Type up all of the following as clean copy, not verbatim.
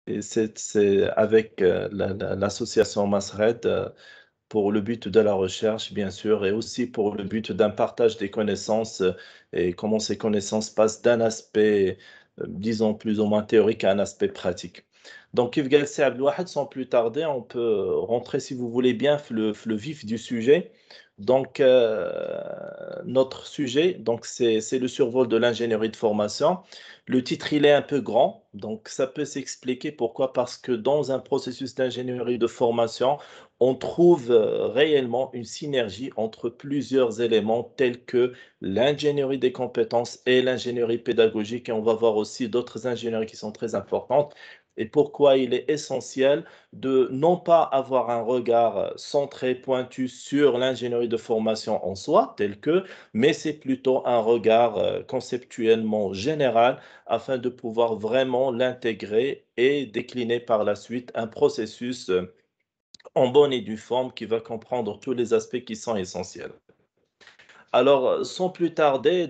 Et c'est avec l'association Masred pour le but de la recherche, bien sûr, et aussi pour le but d'un partage des connaissances et comment ces connaissances passent d'un aspect, disons, plus ou moins théorique à un aspect pratique. Donc, Yves Galset Abdelouahad, sans plus tarder, on peut rentrer, si vous voulez bien, le vif du sujet. Donc, notre sujet, donc c'est le survol de l'ingénierie de formation. Le titre, il est un peu grand, donc ça peut s'expliquer pourquoi, parce que dans un processus d'ingénierie de formation, on trouve réellement une synergie entre plusieurs éléments tels que l'ingénierie des compétences et l'ingénierie pédagogique. Et on va voir aussi d'autres ingénieries qui sont très importantes. Et pourquoi il est essentiel de non pas avoir un regard centré, pointu sur l'ingénierie de formation en soi, tel que, mais c'est plutôt un regard conceptuellement général afin de pouvoir vraiment l'intégrer et décliner par la suite un processus en bonne et due forme qui va comprendre tous les aspects qui sont essentiels. Alors, sans plus tarder,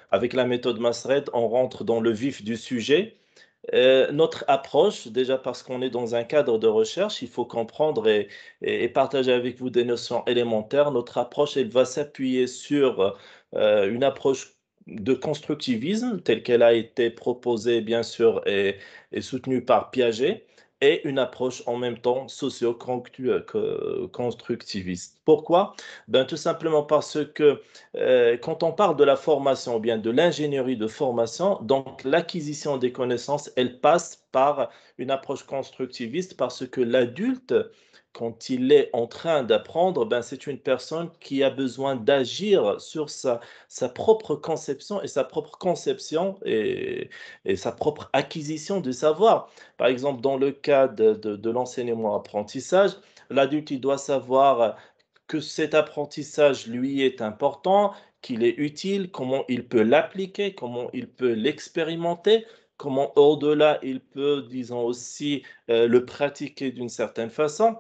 avec la méthode Masred, on rentre dans le vif du sujet. Notre approche, déjà parce qu'on est dans un cadre de recherche, il faut comprendre et partager avec vous des notions élémentaires. Notre approche, elle va s'appuyer sur une approche de constructivisme telle qu'elle a été proposée, bien sûr, et soutenue par Piaget, et une approche en même temps socio-constructiviste. Pourquoi? Ben, tout simplement parce que quand on parle de la formation ou bien de l'ingénierie de formation, donc l'acquisition des connaissances, elle passe par une approche constructiviste parce que l'adulte, quand il est en train d'apprendre, ben, c'est une personne qui a besoin d'agir sur sa propre conception et sa propre conception et sa propre acquisition du savoir. Par exemple, dans le cas de l'enseignement-apprentissage, l'adulte, il doit savoir que cet apprentissage lui est important, qu'il est utile, comment il peut l'appliquer, comment il peut l'expérimenter, comment au-delà il peut, disons aussi, le pratiquer d'une certaine façon.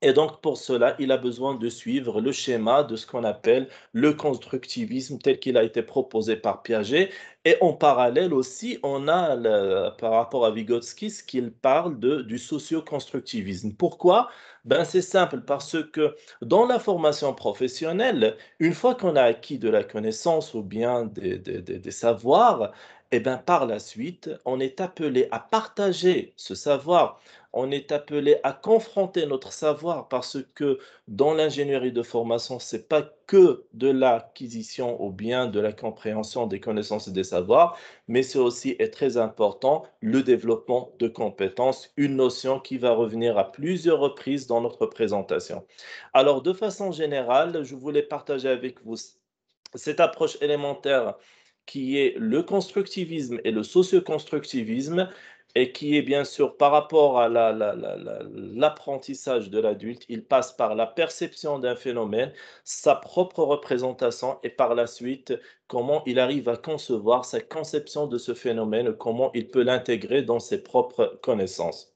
Et donc, pour cela, il a besoin de suivre le schéma de ce qu'on appelle le constructivisme tel qu'il a été proposé par Piaget. Et en parallèle aussi, on a, par rapport à Vygotsky, ce qu'il parle du socio-constructivisme. Pourquoi? Ben, c'est simple, parce que dans la formation professionnelle, une fois qu'on a acquis de la connaissance ou bien des savoirs, et ben, par la suite, on est appelé à partager ce savoir, on est appelé à confronter notre savoir parce que dans l'ingénierie de formation, c'est pas que de l'acquisition ou bien de la compréhension des connaissances et des savoirs, mais c'est aussi, et très important, le développement de compétences, une notion qui va revenir à plusieurs reprises dans notre présentation. Alors, de façon générale, je voulais partager avec vous cette approche élémentaire qui est le constructivisme et le socioconstructivisme et qui est bien sûr par rapport à l'apprentissage de l'adulte, il passe par la perception d'un phénomène, sa propre représentation et par la suite, comment il arrive à concevoir sa conception de ce phénomène, comment il peut l'intégrer dans ses propres connaissances.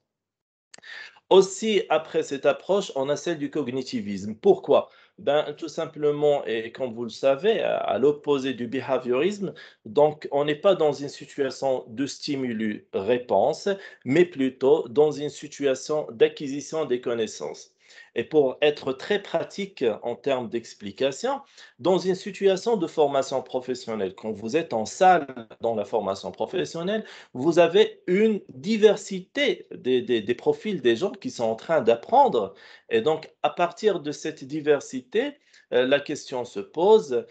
Aussi, après cette approche, on a celle du cognitivisme. Pourquoi? Ben, tout simplement, et comme vous le savez, à l'opposé du behaviorisme, donc on n'est pas dans une situation de stimulus-réponse, mais plutôt dans une situation d'acquisition des connaissances. Et pour être très pratique en termes d'explication, dans une situation de formation professionnelle, quand vous êtes en salle dans la formation professionnelle, vous avez une diversité des profils des gens qui sont en train d'apprendre. Et donc, à partir de cette diversité, la question se pose,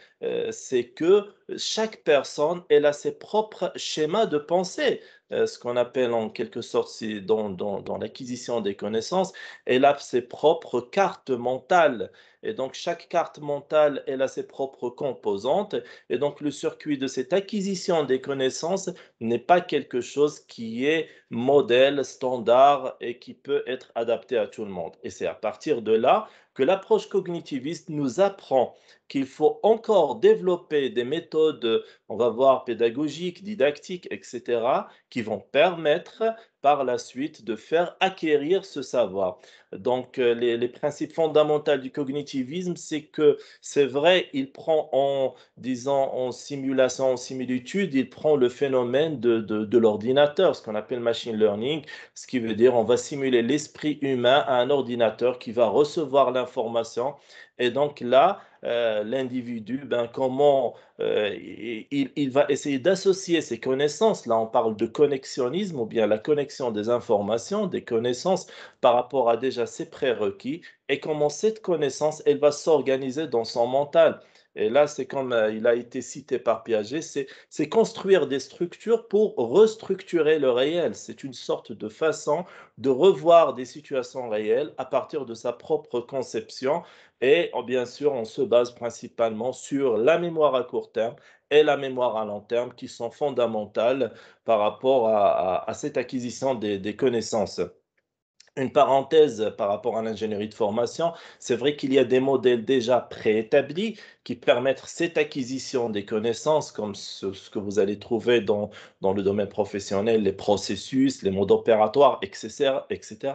c'est que chaque personne, elle a ses propres schémas de pensée, ce qu'on appelle en quelque sorte, c'est dans l'acquisition des connaissances, elle a ses propres cartes mentales. Et donc, chaque carte mentale, elle a ses propres composantes. Et donc, le circuit de cette acquisition des connaissances n'est pas quelque chose qui est modèle, standard et qui peut être adapté à tout le monde. Et c'est à partir de là que l'approche cognitiviste nous apprend qu'il faut encore développer des méthodes, on va voir, pédagogiques, didactiques, etc., qui vont permettre par la suite de faire acquérir ce savoir. Donc, les principes fondamentaux du cognitivisme, c'est que c'est vrai, il prend en, disons, en simulation, en similitude, il prend le phénomène de l'ordinateur, ce qu'on appelle machine learning, ce qui veut dire on va simuler l'esprit humain à un ordinateur qui va recevoir l'information. Et donc là, l'individu, ben, comment il va essayer d'associer ces connaissances. Là, on parle de connexionnisme ou bien la connexion des informations, des connaissances par rapport à déjà ses prérequis et comment cette connaissance, elle va s'organiser dans son mental. Et là, c'est comme il a été cité par Piaget, c'est construire des structures pour restructurer le réel. C'est une sorte de façon de revoir des situations réelles à partir de sa propre conception. Et bien sûr, on se base principalement sur la mémoire à court terme et la mémoire à long terme qui sont fondamentales par rapport à cette acquisition des connaissances. Une parenthèse par rapport à l'ingénierie de formation, c'est vrai qu'il y a des modèles déjà préétablis qui permettent cette acquisition des connaissances, comme ce que vous allez trouver dans le domaine professionnel, les processus, les modes opératoires, etc., etc.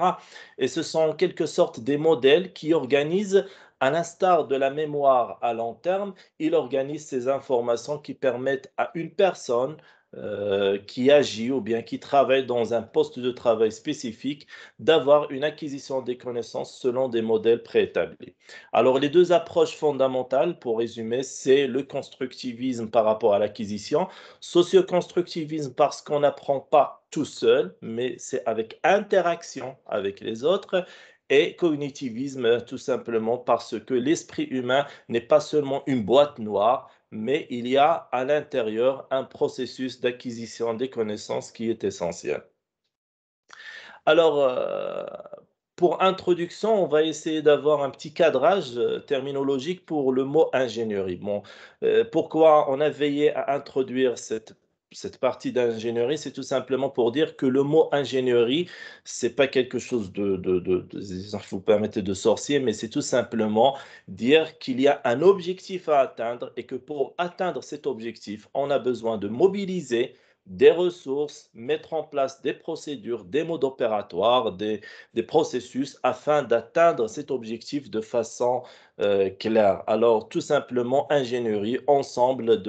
Et ce sont en quelque sorte des modèles qui organisent, à l'instar de la mémoire à long terme, il organise ces informations qui permettent à une personne qui agit ou bien qui travaille dans un poste de travail spécifique d'avoir une acquisition des connaissances selon des modèles préétablis. Alors, les deux approches fondamentales, pour résumer, c'est le constructivisme par rapport à l'acquisition, socioconstructivisme parce qu'on n'apprend pas tout seul, mais c'est avec interaction avec les autres, et cognitivisme tout simplement parce que l'esprit humain n'est pas seulement une boîte noire, mais il y a à l'intérieur un processus d'acquisition des connaissances qui est essentiel. Alors, pour introduction, on va essayer d'avoir un petit cadrage, terminologique pour le mot ingénierie. Bon, pourquoi on a veillé à introduire cette partie d'ingénierie? C'est tout simplement pour dire que le mot ingénierie, c'est pas quelque chose si vous permettez, de sorcier, mais c'est tout simplement dire qu'il y a un objectif à atteindre et que pour atteindre cet objectif, on a besoin de mobiliser des ressources, mettre en place des procédures, des modes opératoires, des processus afin d'atteindre cet objectif de façon claire. Alors, tout simplement, ingénierie, ensemble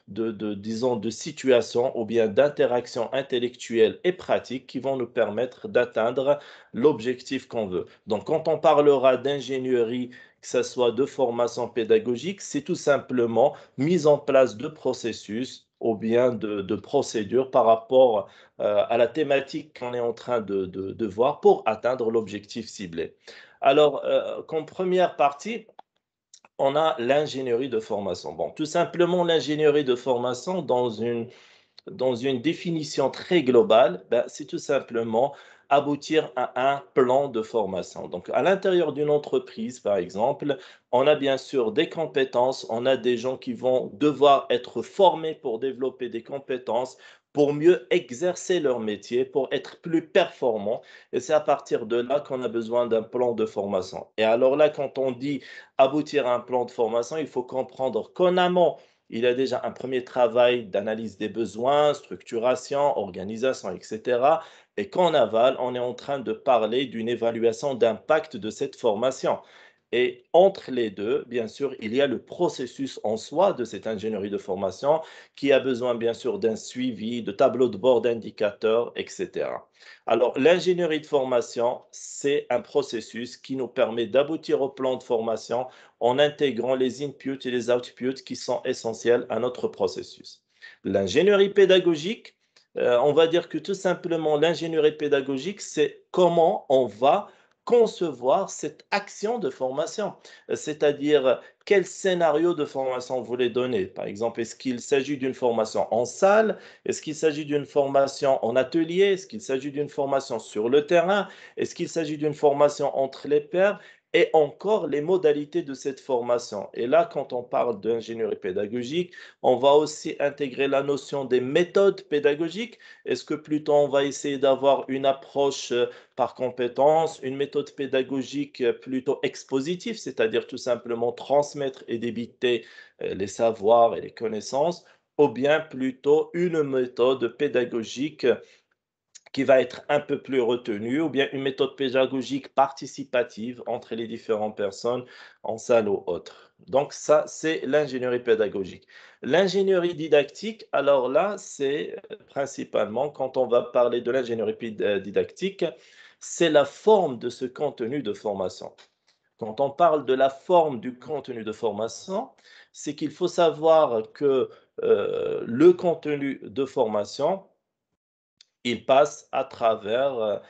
disons, de situations ou bien d'interactions intellectuelles et pratiques qui vont nous permettre d'atteindre l'objectif qu'on veut. Donc, quand on parlera d'ingénierie, que ce soit de formation pédagogique, c'est tout simplement mise en place de processus ou bien de procédures par rapport à la thématique qu'on est en train de voir pour atteindre l'objectif ciblé. Alors, comme première partie, on a l'ingénierie de formation. Bon, tout simplement, l'ingénierie de formation, dans une définition très globale, ben, c'est tout simplement aboutir à un plan de formation. Donc, à l'intérieur d'une entreprise, par exemple, on a bien sûr des compétences, on a des gens qui vont devoir être formés pour développer des compétences, pour mieux exercer leur métier, pour être plus performants. Et c'est à partir de là qu'on a besoin d'un plan de formation. Et alors là, quand on dit aboutir à un plan de formation, il faut comprendre qu'en amont, il y a déjà un premier travail d'analyse des besoins, structuration, organisation, etc. Et qu'en aval, on est en train de parler d'une évaluation d'impact de cette formation. Et entre les deux, bien sûr, il y a le processus en soi de cette ingénierie de formation qui a besoin, bien sûr, d'un suivi, de tableaux de bord, d'indicateurs, etc. Alors, l'ingénierie de formation, c'est un processus qui nous permet d'aboutir au plan de formation en intégrant les inputs et les outputs qui sont essentiels à notre processus. L'ingénierie pédagogique, on va dire que tout simplement l'ingénierie pédagogique, c'est comment on va concevoir cette action de formation, c'est-à-dire quel scénario de formation vous voulez donner. Par exemple, est-ce qu'il s'agit d'une formation en salle? Est-ce qu'il s'agit d'une formation en atelier? Est-ce qu'il s'agit d'une formation sur le terrain? Est-ce qu'il s'agit d'une formation entre les pairs? Et encore les modalités de cette formation. Et là, quand on parle d'ingénierie pédagogique, on va aussi intégrer la notion des méthodes pédagogiques. Est-ce que plutôt on va essayer d'avoir une approche par compétence, une méthode pédagogique plutôt expositive, c'est-à-dire tout simplement transmettre et débiter les savoirs et les connaissances, ou bien plutôt une méthode pédagogique qui va être un peu plus retenu, ou bien une méthode pédagogique participative entre les différentes personnes en salle ou autre. Donc ça, c'est l'ingénierie pédagogique. L'ingénierie didactique, alors là, c'est principalement, quand on va parler de l'ingénierie didactique, c'est la forme de ce contenu de formation. Quand on parle de la forme du contenu de formation, c'est qu'il faut savoir que le contenu de formation, il passe à travers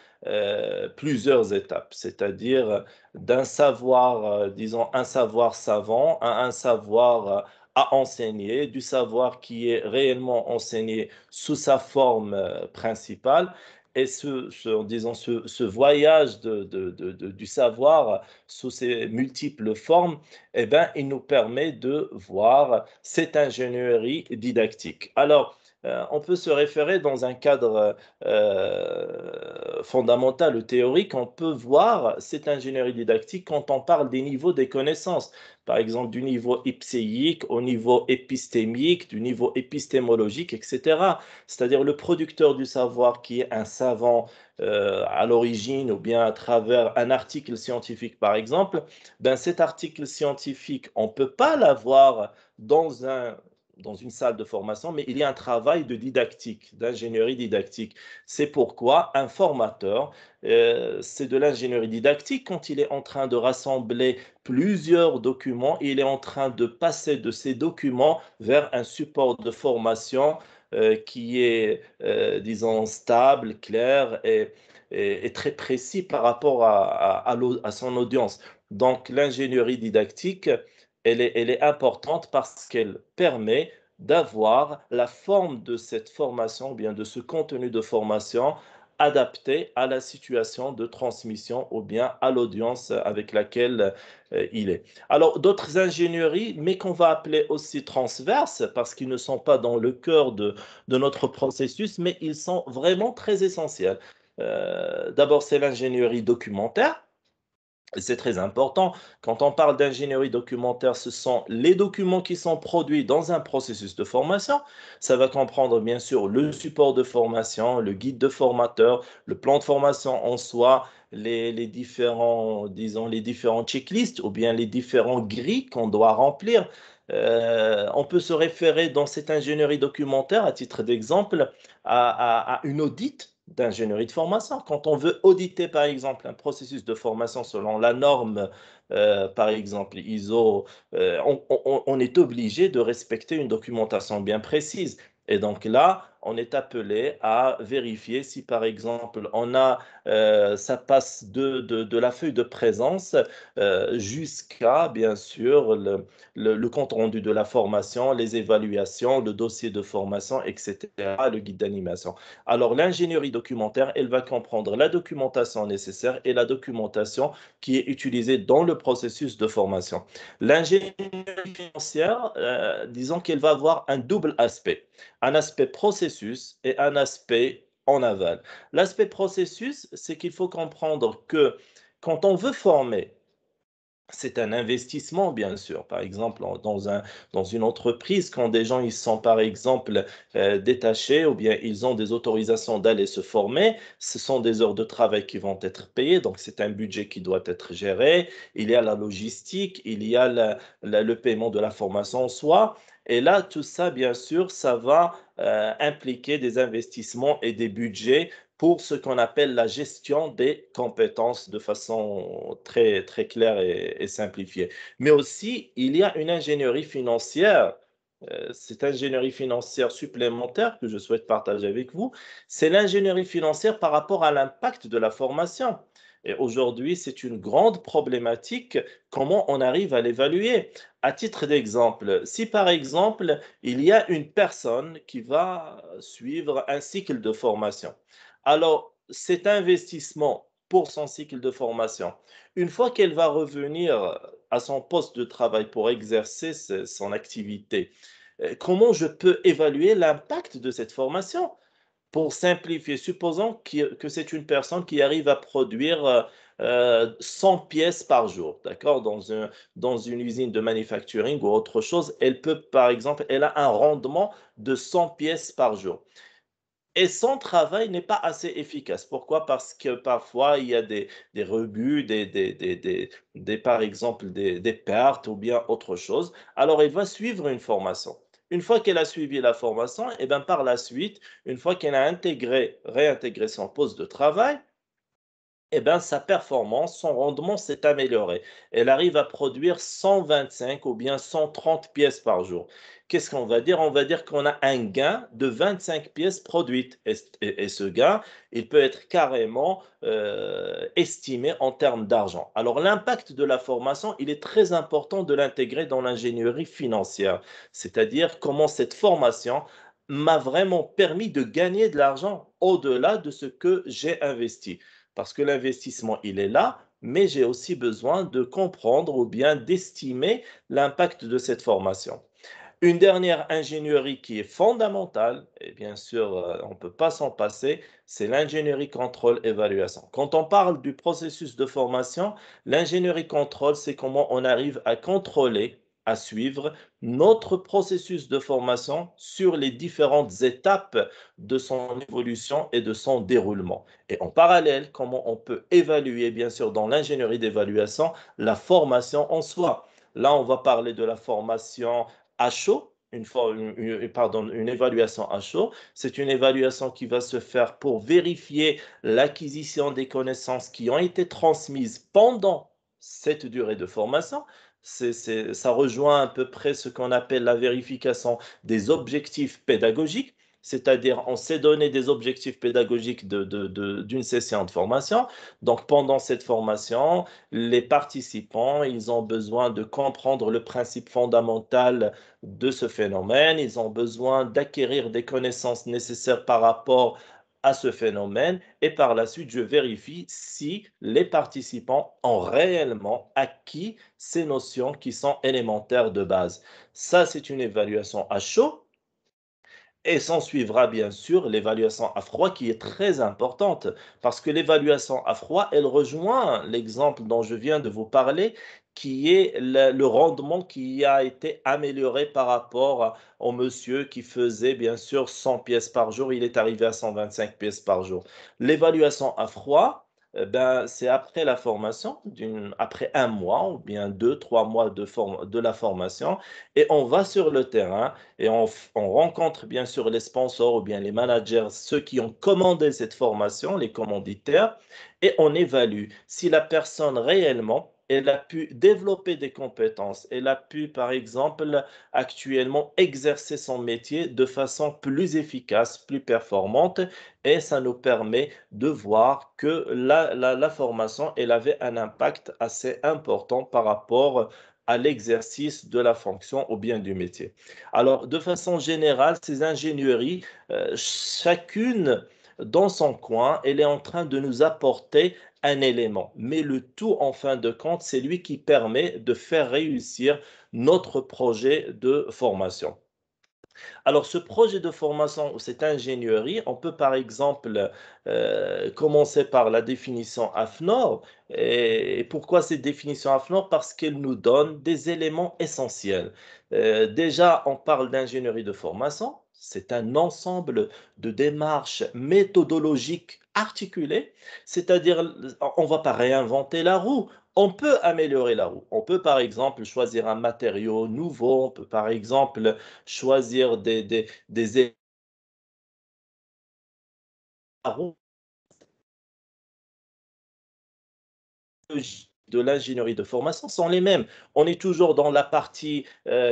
plusieurs étapes, c'est-à-dire d'un savoir, disons, un savoir savant à un savoir à enseigner, du savoir qui est réellement enseigné sous sa forme principale. Et disons, ce voyage du savoir sous ses multiples formes, eh ben, il nous permet de voir cette ingénierie didactique. Alors, on peut se référer dans un cadre fondamentale ou théorique, on peut voir cette ingénierie didactique quand on parle des niveaux des connaissances. Par exemple, du niveau ipséique au niveau épistémique, du niveau épistémologique, etc. C'est-à-dire le producteur du savoir qui est un savant à l'origine ou bien à travers un article scientifique, par exemple, ben cet article scientifique, on ne peut pas l'avoir dans dans une salle de formation, mais il y a un travail de didactique, d'ingénierie didactique. C'est pourquoi un formateur, c'est de l'ingénierie didactique quand il est en train de rassembler plusieurs documents, il est en train de passer de ces documents vers un support de formation qui est, disons, stable, clair et très précis par rapport à son audience. Donc, l'ingénierie didactique, elle est importante parce qu'elle permet d'avoir la forme de cette formation, ou bien de ce contenu de formation adapté à la situation de transmission ou bien à l'audience avec laquelle il est. Alors, d'autres ingénieries, mais qu'on va appeler aussi transverses, parce qu'ils ne sont pas dans le cœur de notre processus, mais ils sont vraiment très essentiels. D'abord, c'est l'ingénierie documentaire. C'est très important. Quand on parle d'ingénierie documentaire, ce sont les documents qui sont produits dans un processus de formation. Ça va comprendre bien sûr le support de formation, le guide de formateur, le plan de formation en soi, les différents, disons, les différents checklists ou bien les différents grilles qu'on doit remplir. On peut se référer dans cette ingénierie documentaire, à titre d'exemple, à une audite d'ingénierie de formation. Quand on veut auditer, par exemple, un processus de formation selon la norme, par exemple, ISO, on est obligé de respecter une documentation bien précise. Et donc là, on est appelé à vérifier si, par exemple, ça passe de la feuille de présence jusqu'à, bien sûr, le compte rendu de la formation, les évaluations, le dossier de formation, etc., le guide d'animation. Alors, l'ingénierie documentaire, elle va comprendre la documentation nécessaire et la documentation qui est utilisée dans le processus de formation. L'ingénierie financière, disons qu'elle va avoir un double aspect, un aspect processus et un aspect en aval. L'aspect processus, c'est qu'il faut comprendre que quand on veut former, c'est un investissement, bien sûr. Par exemple, dans une entreprise, quand des gens ils sont, par exemple, détachés ou bien ils ont des autorisations d'aller se former, ce sont des heures de travail qui vont être payées, donc c'est un budget qui doit être géré. Il y a la logistique, il y a le paiement de la formation en soi. Et là, tout ça, bien sûr, ça va impliquer des investissements et des budgets pour ce qu'on appelle la gestion des compétences de façon très claire et simplifiée. Mais aussi, il y a une ingénierie financière. Cette ingénierie financière supplémentaire que je souhaite partager avec vous, c'est l'ingénierie financière par rapport à l'impact de la formation. Et aujourd'hui, c'est une grande problématique, comment on arrive à l'évaluer. À titre d'exemple, si par exemple, il y a une personne qui va suivre un cycle de formation, alors, cet investissement pour son cycle de formation, une fois qu'elle va revenir à son poste de travail pour exercer son activité, comment je peux évaluer l'impact de cette formation? Pour simplifier, supposons que c'est une personne qui arrive à produire 100 pièces par jour, d'accord, dans une usine de manufacturing ou autre chose, elle peut, par exemple, elle a un rendement de 100 pièces par jour. et son travail n'est pas assez efficace. Pourquoi? Parce que parfois, il y a des rebuts, par exemple, des pertes ou bien autre chose. Alors, elle va suivre une formation. Une fois qu'elle a suivi la formation, et bien par la suite, une fois qu'elle a réintégré son poste de travail, eh ben, sa performance, son rendement s'est amélioré. Elle arrive à produire 125 ou bien 130 pièces par jour. Qu'est-ce qu'on va dire? On va dire qu'on a un gain de 25 pièces produites. Et ce gain, il peut être carrément estimé en termes d'argent. Alors, l'impact de la formation, il est très important de l'intégrer dans l'ingénierie financière. C'est-à-dire comment cette formation m'a vraiment permis de gagner de l'argent au-delà de ce que j'ai investi. Parce que l'investissement, il est là, mais j'ai aussi besoin de comprendre ou bien d'estimer l'impact de cette formation. Une dernière ingénierie qui est fondamentale, et bien sûr, on ne peut pas s'en passer, c'est l'ingénierie contrôle-évaluation. Quand on parle du processus de formation, l'ingénierie contrôle, c'est comment on arrive à contrôler, à suivre notre processus de formation sur les différentes étapes de son évolution et de son déroulement. Et en parallèle, comment on peut évaluer, bien sûr, dans l'ingénierie d'évaluation, la formation en soi. Là, on va parler de la formation à chaud, une évaluation à chaud. C'est une évaluation qui va se faire pour vérifier l'acquisition des connaissances qui ont été transmises pendant cette durée de formation. Ça rejoint à peu près ce qu'on appelle la vérification des objectifs pédagogiques, c'est-à-dire on s'est donné des objectifs pédagogiques d'une session de formation. Donc pendant cette formation, les participants, ils ont besoin de comprendre le principe fondamental de ce phénomène, ils ont besoin d'acquérir des connaissances nécessaires par rapport à ce phénomène et par la suite, je vérifie si les participants ont réellement acquis ces notions qui sont élémentaires de base. Ça, c'est une évaluation à chaud et s'en suivra bien sûr l'évaluation à froid qui est très importante parce que l'évaluation à froid, elle rejoint l'exemple dont je viens de vous parler qui est le rendement qui a été amélioré par rapport au monsieur qui faisait bien sûr 100 pièces par jour, il est arrivé à 125 pièces par jour. L'évaluation à froid, ben, c'est après la formation, après un mois ou bien deux, trois mois de la formation, et on va sur le terrain et on rencontre bien sûr les sponsors ou bien les managers, ceux qui ont commandé cette formation, les commanditaires, et on évalue si la personne réellement, elle a pu développer des compétences, elle a pu, par exemple, actuellement exercer son métier de façon plus efficace, plus performante, et ça nous permet de voir que la formation, elle avait un impact assez important par rapport à l'exercice de la fonction ou bien du métier. Alors, de façon générale, ces ingénieries, chacune dans son coin, elle est en train de nous apporter un élément. Mais le tout, en fin de compte, c'est lui qui permet de faire réussir notre projet de formation. Alors, ce projet de formation ou cette ingénierie, on peut par exemple commencer par la définition AFNOR. Et pourquoi cette définition AFNOR? Parce qu'elle nous donne des éléments essentiels. Déjà, on parle d'ingénierie de formation. C'est un ensemble de démarches méthodologiques articulées, c'est-à-dire on ne va pas réinventer la roue, on peut améliorer la roue. On peut par exemple choisir un matériau nouveau, on peut par exemple choisir des de l'ingénierie de formation sont les mêmes. On est toujours dans la partie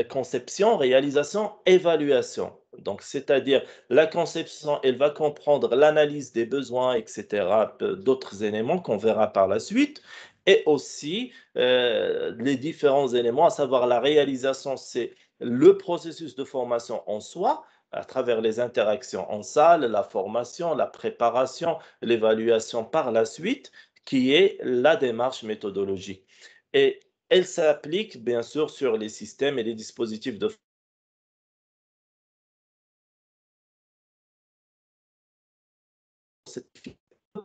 conception, réalisation, évaluation. Donc, c'est-à-dire la conception, elle va comprendre l'analyse des besoins, etc., d'autres éléments qu'on verra par la suite, et aussi les différents éléments, à savoir la réalisation, c'est le processus de formation en soi, à travers les interactions en salle, la formation, la préparation, l'évaluation par la suite qui est la démarche méthodologique. Et elle s'applique bien sûr sur les systèmes et les dispositifs de on ne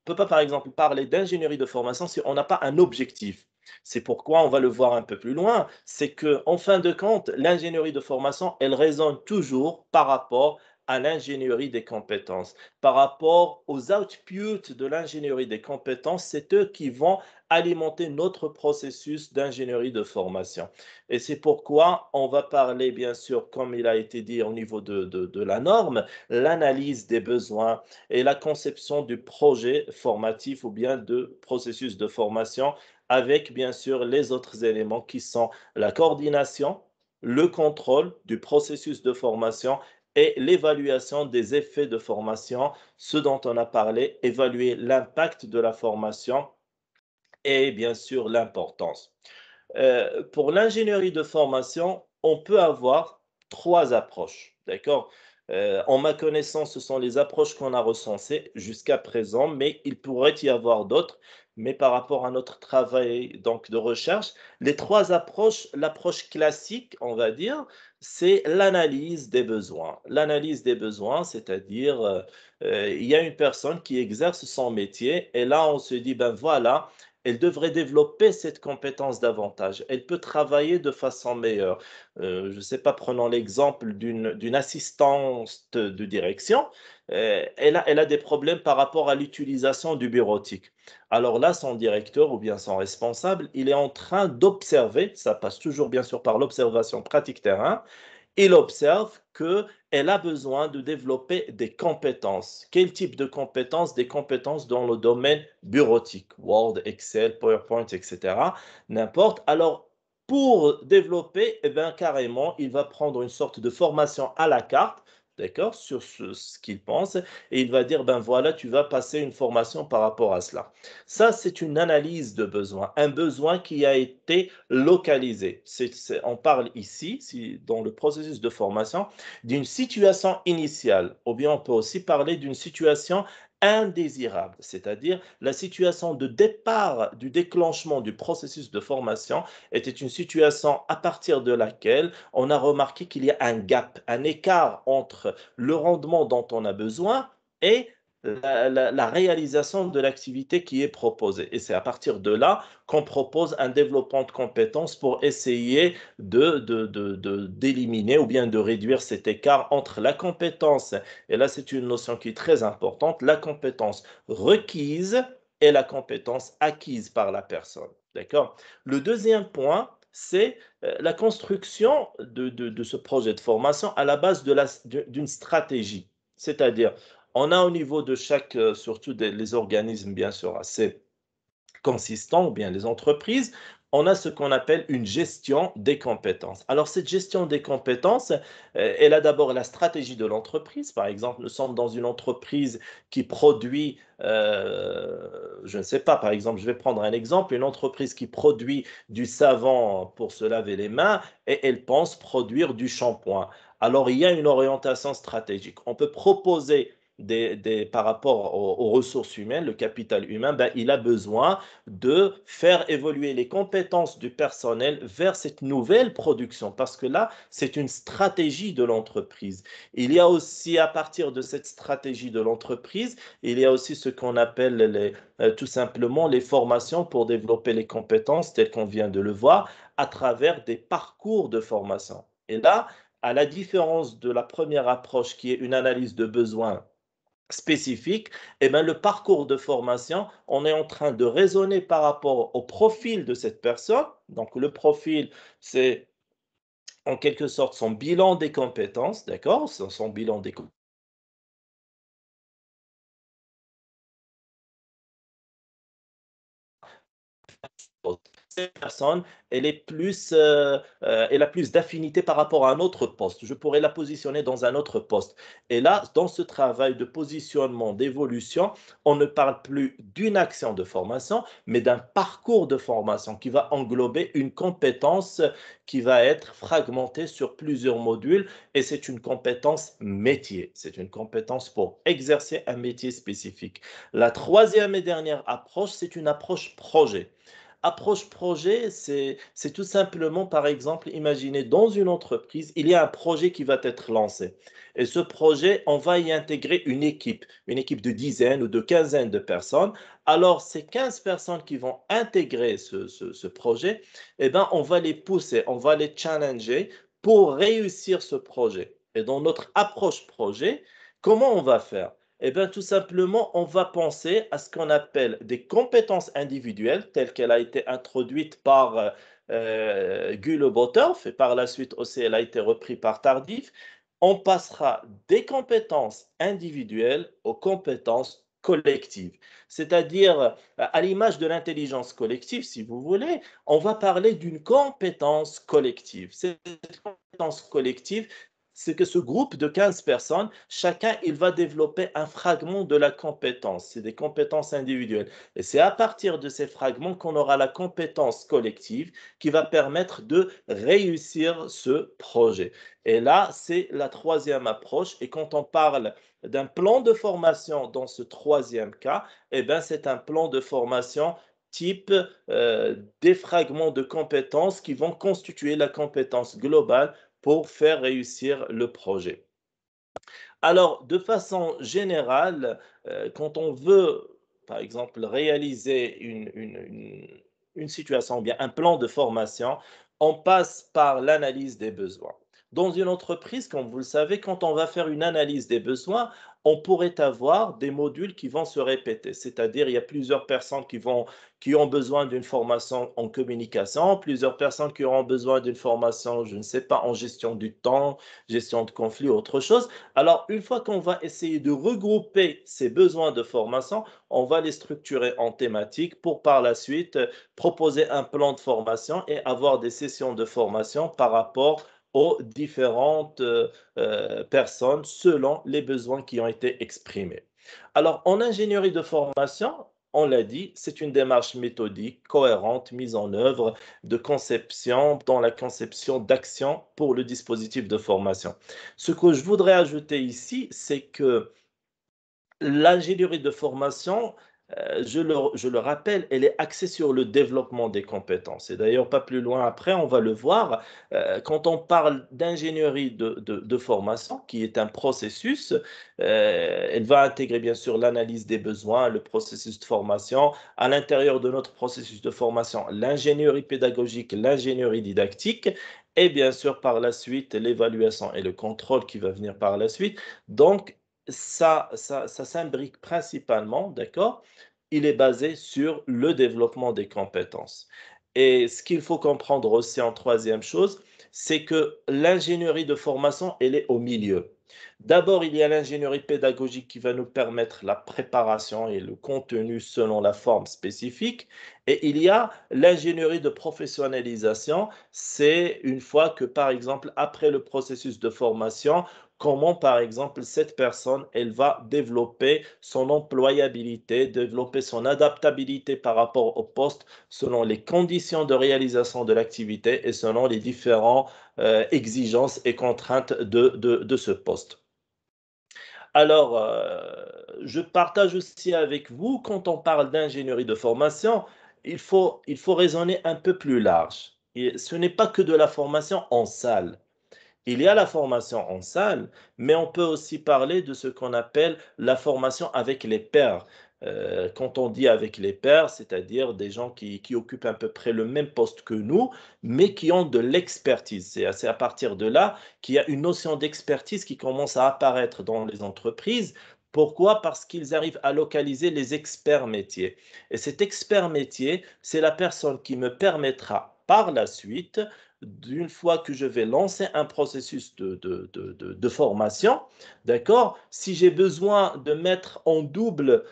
peut pas, par exemple, parler d'ingénierie de formation si on n'a pas un objectif. C'est pourquoi on va le voir un peu plus loin, c'est que, en fin de compte, l'ingénierie de formation, elle résonne toujours par rapport à l'ingénierie des compétences. Par rapport aux outputs de l'ingénierie des compétences, c'est eux qui vont alimenter notre processus d'ingénierie de formation. Et c'est pourquoi on va parler, bien sûr, comme il a été dit au niveau de la norme, l'analyse des besoins et la conception du projet formatif ou bien de processus de formation avec, bien sûr, les autres éléments qui sont la coordination, le contrôle du processus de formation et l'évaluation des effets de formation, ce dont on a parlé, évaluer l'impact de la formation et bien sûr l'importance. Pour l'ingénierie de formation, on peut avoir 3 approches, d'accord? En ma connaissance, ce sont les approches qu'on a recensées jusqu'à présent, mais il pourrait y avoir d'autres. Mais par rapport à notre travail donc de recherche, les 3 approches, l'approche classique, on va dire, c'est l'analyse des besoins. L'analyse des besoins, c'est-à-dire, il y a une personne qui exerce son métier et là, on se dit: «Ben voilà, elle devrait développer cette compétence davantage. Elle peut travailler de façon meilleure. Je ne sais pas, prenons l'exemple d'une assistante de direction. Elle a des problèmes par rapport à l'utilisation du bureautique. Alors là, son directeur ou bien son responsable, il est en train d'observer, ça passe toujours bien sûr par l'observation pratique terrain, il observe qu'elle a besoin de développer des compétences. Quel type de compétences? Des compétences dans le domaine bureautique, Word, Excel, PowerPoint, etc. N'importe. Alors, pour développer, eh bien, carrément, il va prendre une sorte de formation à la carte, d'accord, sur ce qu'il pense, et il va dire, ben voilà, tu vas passer une formation par rapport à cela. Ça, c'est une analyse de besoin, un besoin qui a été localisé. On parle ici, dans le processus de formation, d'une situation initiale, ou bien on peut aussi parler d'une situation indésirable, c'est-à-dire la situation de départ du déclenchement du processus de formation était une situation à partir de laquelle on a remarqué qu'il y a un gap, un écart entre le rendement dont on a besoin et la réalisation de l'activité qui est proposée. Et c'est à partir de là qu'on propose un développement de compétences pour essayer d'éliminer ou bien de réduire cet écart entre la compétence, et là c'est une notion qui est très importante, la compétence requise et la compétence acquise par la personne. D'accord? Le deuxième point, c'est la construction de ce projet de formation à la base d'une stratégie. C'est-à-dire, on a au niveau de chaque, surtout les organismes bien sûr assez consistants ou bien les entreprises, on a ce qu'on appelle une gestion des compétences. Alors cette gestion des compétences, elle a d'abord la stratégie de l'entreprise. Par exemple, nous sommes dans une entreprise qui produit, je ne sais pas, par exemple, je vais prendre un exemple, une entreprise qui produit du savon pour se laver les mains et elle pense produire du shampoing. Alors il y a une orientation stratégique. On peut proposer par rapport aux ressources humaines, le capital humain, ben, il a besoin de faire évoluer les compétences du personnel vers cette nouvelle production, parce que là, c'est une stratégie de l'entreprise. Il y a aussi, à partir de cette stratégie de l'entreprise, il y a aussi ce qu'on appelle tout simplement les formations pour développer les compétences, telles qu'on vient de le voir, à travers des parcours de formation. Et là, à la différence de la première approche qui est une analyse de besoins spécifique, eh ben, le parcours de formation, on est en train de raisonner par rapport au profil de cette personne. Donc, le profil, c'est en quelque sorte son bilan des compétences, d'accord? Son bilan des cette personne, elle a plus d'affinité par rapport à un autre poste. Je pourrais la positionner dans un autre poste. Et là, dans ce travail de positionnement, d'évolution, on ne parle plus d'une action de formation, mais d'un parcours de formation qui va englober une compétence qui va être fragmentée sur plusieurs modules. Et c'est une compétence métier. C'est une compétence pour exercer un métier spécifique. La troisième et dernière approche, c'est une approche projet. Approche projet, c'est tout simplement, par exemple, imaginez dans une entreprise, il y a un projet qui va être lancé. Et ce projet, on va y intégrer une équipe de dizaines ou de quinzaines de personnes. Alors, ces 15 personnes qui vont intégrer ce projet, eh ben, on va les pousser, on va les challenger pour réussir ce projet. Et dans notre approche projet, comment on va faire? Eh bien, tout simplement, on va penser à ce qu'on appelle des compétences individuelles, telles qu'elle a été introduite par Guy-Le-Bottorff, et par la suite aussi, elle a été reprise par Tardif. On passera des compétences individuelles aux compétences collectives. C'est-à-dire, à l'image de l'intelligence collective, si vous voulez, on va parler d'une compétence collective. Cette compétence collective, c'est que ce groupe de 15 personnes, chacun, il va développer un fragment de la compétence. C'est des compétences individuelles. Et c'est à partir de ces fragments qu'on aura la compétence collective qui va permettre de réussir ce projet. Et là, c'est la troisième approche. Et quand on parle d'un plan de formation dans ce troisième cas, eh bien, c'est un plan de formation type des fragments de compétences qui vont constituer la compétence globale pour faire réussir le projet. Alors, de façon générale, quand on veut, par exemple, réaliser une situation ou bien un plan de formation, on passe par l'analyse des besoins. Dans une entreprise, comme vous le savez, quand on va faire une analyse des besoins, on pourrait avoir des modules qui vont se répéter. C'est-à-dire, il y a plusieurs personnes qui ont besoin d'une formation en communication, plusieurs personnes qui auront besoin d'une formation, je ne sais pas, en gestion du temps, gestion de conflits, autre chose. Alors, une fois qu'on va essayer de regrouper ces besoins de formation, on va les structurer en thématiques pour par la suite proposer un plan de formation et avoir des sessions de formation par rapport aux différentes personnes selon les besoins qui ont été exprimés. Alors, en ingénierie de formation, on l'a dit, c'est une démarche méthodique, cohérente, mise en œuvre de conception, dans la conception d'action pour le dispositif de formation. Ce que je voudrais ajouter ici, c'est que l'ingénierie de formation, je le rappelle, elle est axée sur le développement des compétences. Et d'ailleurs, pas plus loin après, on va le voir, quand on parle d'ingénierie de formation, qui est un processus, elle va intégrer bien sûr l'analyse des besoins, le processus de formation. À l'intérieur de notre processus de formation, l'ingénierie pédagogique, l'ingénierie didactique, et bien sûr par la suite l'évaluation et le contrôle qui va venir par la suite. Donc, ça s'imbrique principalement, d'accord? Il est basé sur le développement des compétences. Et ce qu'il faut comprendre aussi en troisième chose, c'est que l'ingénierie de formation, elle est au milieu. D'abord, il y a l'ingénierie pédagogique qui va nous permettre la préparation et le contenu selon la forme spécifique. Et il y a l'ingénierie de professionnalisation. C'est une fois que, par exemple, après le processus de formation, comment, par exemple, cette personne, elle va développer son employabilité, développer son adaptabilité par rapport au poste selon les conditions de réalisation de l'activité et selon les différentes exigences et contraintes de ce poste. Alors, je partage aussi avec vous, quand on parle d'ingénierie de formation, il faut raisonner un peu plus large. Et ce n'est pas que de la formation en salle. Il y a la formation en salle, mais on peut aussi parler de ce qu'on appelle la formation avec les pairs. Quand on dit avec les pairs, c'est-à-dire des gens qui occupent à peu près le même poste que nous, mais qui ont de l'expertise. C'est à partir de là qu'il y a une notion d'expertise qui commence à apparaître dans les entreprises. Pourquoi? Parce qu'ils arrivent à localiser les experts métiers. Et cet expert métier, c'est la personne qui me permettra par la suite, d'une fois que je vais lancer un processus de formation, d'accord? Si j'ai besoin de mettre en double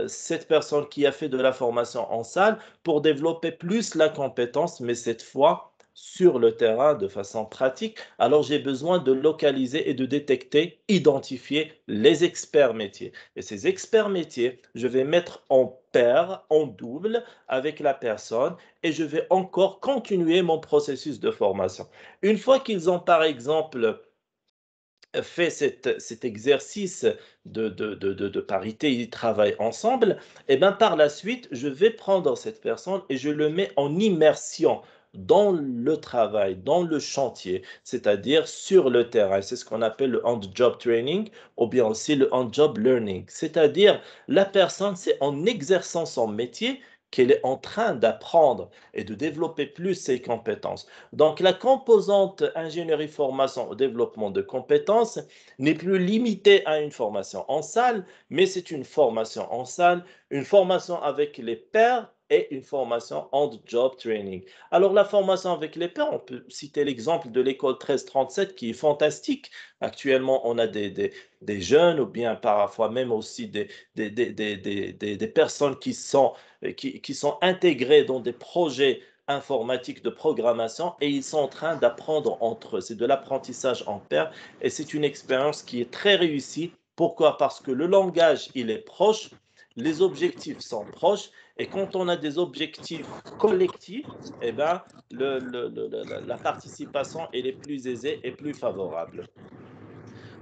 cette personne qui a fait de la formation en salle pour développer plus la compétence, mais cette fois sur le terrain de façon pratique, alors j'ai besoin de localiser et de détecter, identifier les experts métiers. Et ces experts métiers, je vais mettre en paire, en double avec la personne et je vais encore continuer mon processus de formation. Une fois qu'ils ont, par exemple, fait cet exercice de parité, ils travaillent ensemble, et bien par la suite, je vais prendre cette personne et je le mets en immersion dans le travail, dans le chantier, c'est-à-dire sur le terrain. C'est ce qu'on appelle le on-job training ou bien aussi le on-job learning. C'est-à-dire la personne, c'est en exerçant son métier qu'elle est en train d'apprendre et de développer plus ses compétences. Donc, la composante ingénierie formation au développement de compétences n'est plus limitée à une formation en salle, mais c'est une formation en salle, une formation avec les pairs et une formation on-the-job training. Alors, la formation avec les pairs, on peut citer l'exemple de l'école 1337 qui est fantastique. Actuellement, on a des jeunes ou bien parfois même aussi des personnes qui sont intégrées dans des projets informatiques de programmation et ils sont en train d'apprendre entre eux. C'est de l'apprentissage en pair et c'est une expérience qui est très réussie. Pourquoi? Parce que le langage, il est proche, les objectifs sont proches et quand on a des objectifs collectifs, eh ben, la participation elle est plus aisée et plus favorable.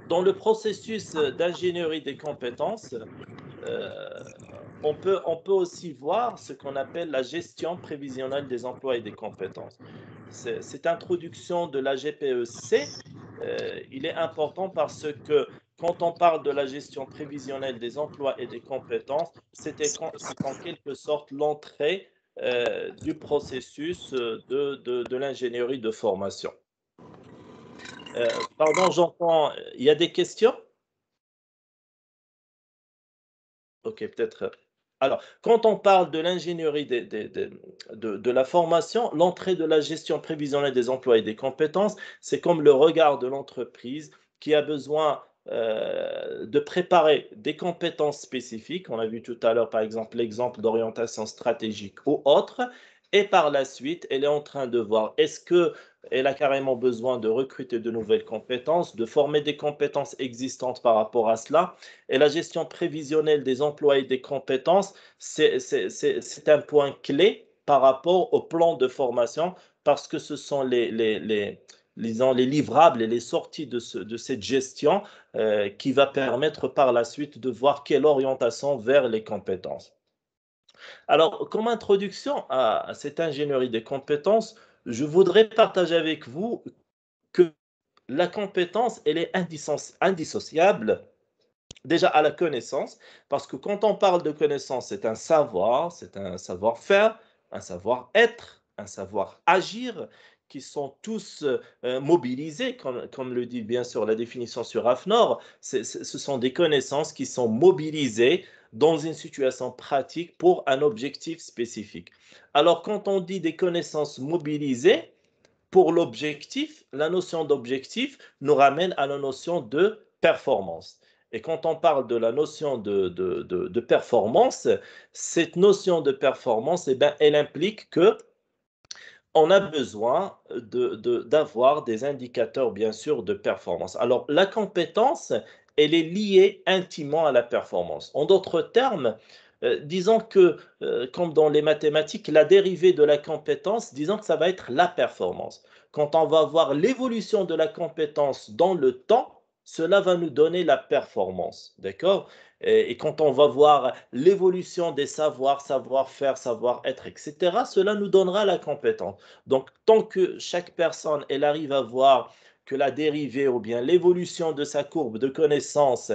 Dans le processus d'ingénierie des compétences, euh, on peut aussi voir ce qu'on appelle la gestion prévisionnelle des emplois et des compétences. Cette introduction de la GPEC, il est important parce que quand on parle de la gestion prévisionnelle des emplois et des compétences, c'est en quelque sorte l'entrée du processus de l'ingénierie de formation. Pardon, j'entends, il y a des questions? Ok, peut-être. Alors, quand on parle de l'ingénierie de la formation, l'entrée de la gestion prévisionnelle des emplois et des compétences, c'est comme le regard de l'entreprise qui a besoin de préparer des compétences spécifiques. On a vu tout à l'heure, par exemple, l'exemple d'orientation stratégique ou autre. Et par la suite, elle est en train de voir est-ce que elle a carrément besoin de recruter de nouvelles compétences, de former des compétences existantes par rapport à cela et la gestion prévisionnelle des emplois et des compétences, c'est un point clé par rapport au plan de formation parce que ce sont les livrables et les sorties de cette gestion qui va permettre par la suite de voir quelle orientation vers les compétences. Alors, comme introduction à cette ingénierie des compétences, je voudrais partager avec vous que la compétence, elle est indissociable déjà à la connaissance, parce que quand on parle de connaissance, c'est un savoir-faire, un savoir-être, un savoir-agir, qui sont tous mobilisés, comme le dit bien sûr la définition sur AFNOR, ce sont des connaissances qui sont mobilisées dans une situation pratique pour un objectif spécifique. Alors, quand on dit des connaissances mobilisées, pour l'objectif, la notion d'objectif nous ramène à la notion de performance. Et quand on parle de la notion de performance, cette notion de performance, eh ben, elle implique que on a besoin d'avoir des indicateurs, bien sûr, de performance. Alors, la compétence, elle est liée intimement à la performance. En d'autres termes, disons que, comme dans les mathématiques, la dérivée de la compétence, disons que ça va être la performance. Quand on va voir l'évolution de la compétence dans le temps, cela va nous donner la performance. D'accord? Et quand on va voir l'évolution des savoirs, savoir-faire, savoir-être, etc., cela nous donnera la compétence. Donc, tant que chaque personne, elle arrive à voir que la dérivée ou bien l'évolution de sa courbe de connaissance,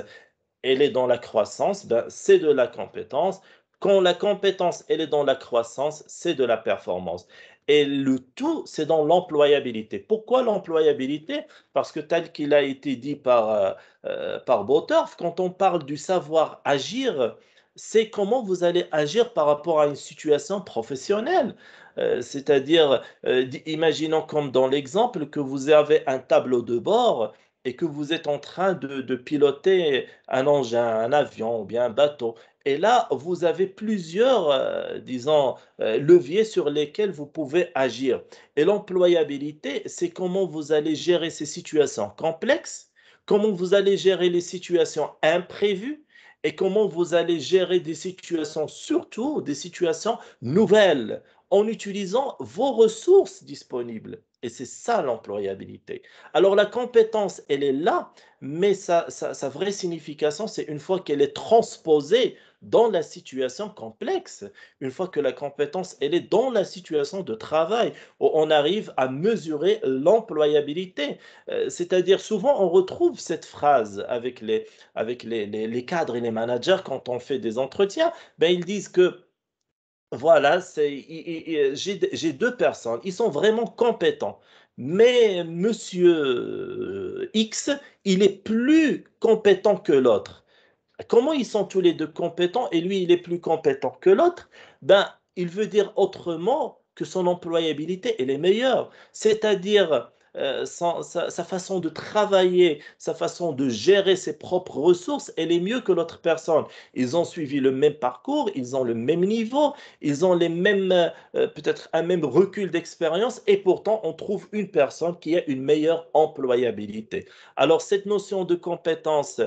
elle est dans la croissance, ben, c'est de la compétence. Quand la compétence, elle est dans la croissance, c'est de la performance. Et le tout, c'est dans l'employabilité. Pourquoi l'employabilité? Parce que tel qu'il a été dit par Bottorff, quand on parle du savoir agir, c'est comment vous allez agir par rapport à une situation professionnelle. C'est-à-dire, imaginons comme dans l'exemple que vous avez un tableau de bord et que vous êtes en train de piloter un engin, un avion ou bien un bateau. Et là, vous avez plusieurs, disons, leviers sur lesquels vous pouvez agir. Et l'employabilité, c'est comment vous allez gérer ces situations complexes, comment vous allez gérer les situations imprévues et comment vous allez gérer des situations, surtout des situations nouvelles, en utilisant vos ressources disponibles. Et c'est ça l'employabilité. Alors la compétence, elle est là, mais sa vraie signification, c'est une fois qu'elle est transposée dans la situation complexe, une fois que la compétence, elle est dans la situation de travail, où on arrive à mesurer l'employabilité. C'est-à-dire, souvent, on retrouve cette phrase avec les cadres et les managers quand on fait des entretiens, ben, ils disent que Voilà, j'ai deux personnes, ils sont vraiment compétents. Mais monsieur X, il est plus compétent que l'autre. Comment ils sont tous les deux compétents et lui, il est plus compétent que l'autre? Ben, il veut dire autrement que son employabilité, elle est meilleure. C'est-à-dire, sa façon de travailler, sa façon de gérer ses propres ressources, elle est mieux que l'autre personne. Ils ont suivi le même parcours, ils ont le même niveau, ils ont les mêmes, peut-être un même recul d'expérience et pourtant, on trouve une personne qui a une meilleure employabilité. Alors, cette notion de compétence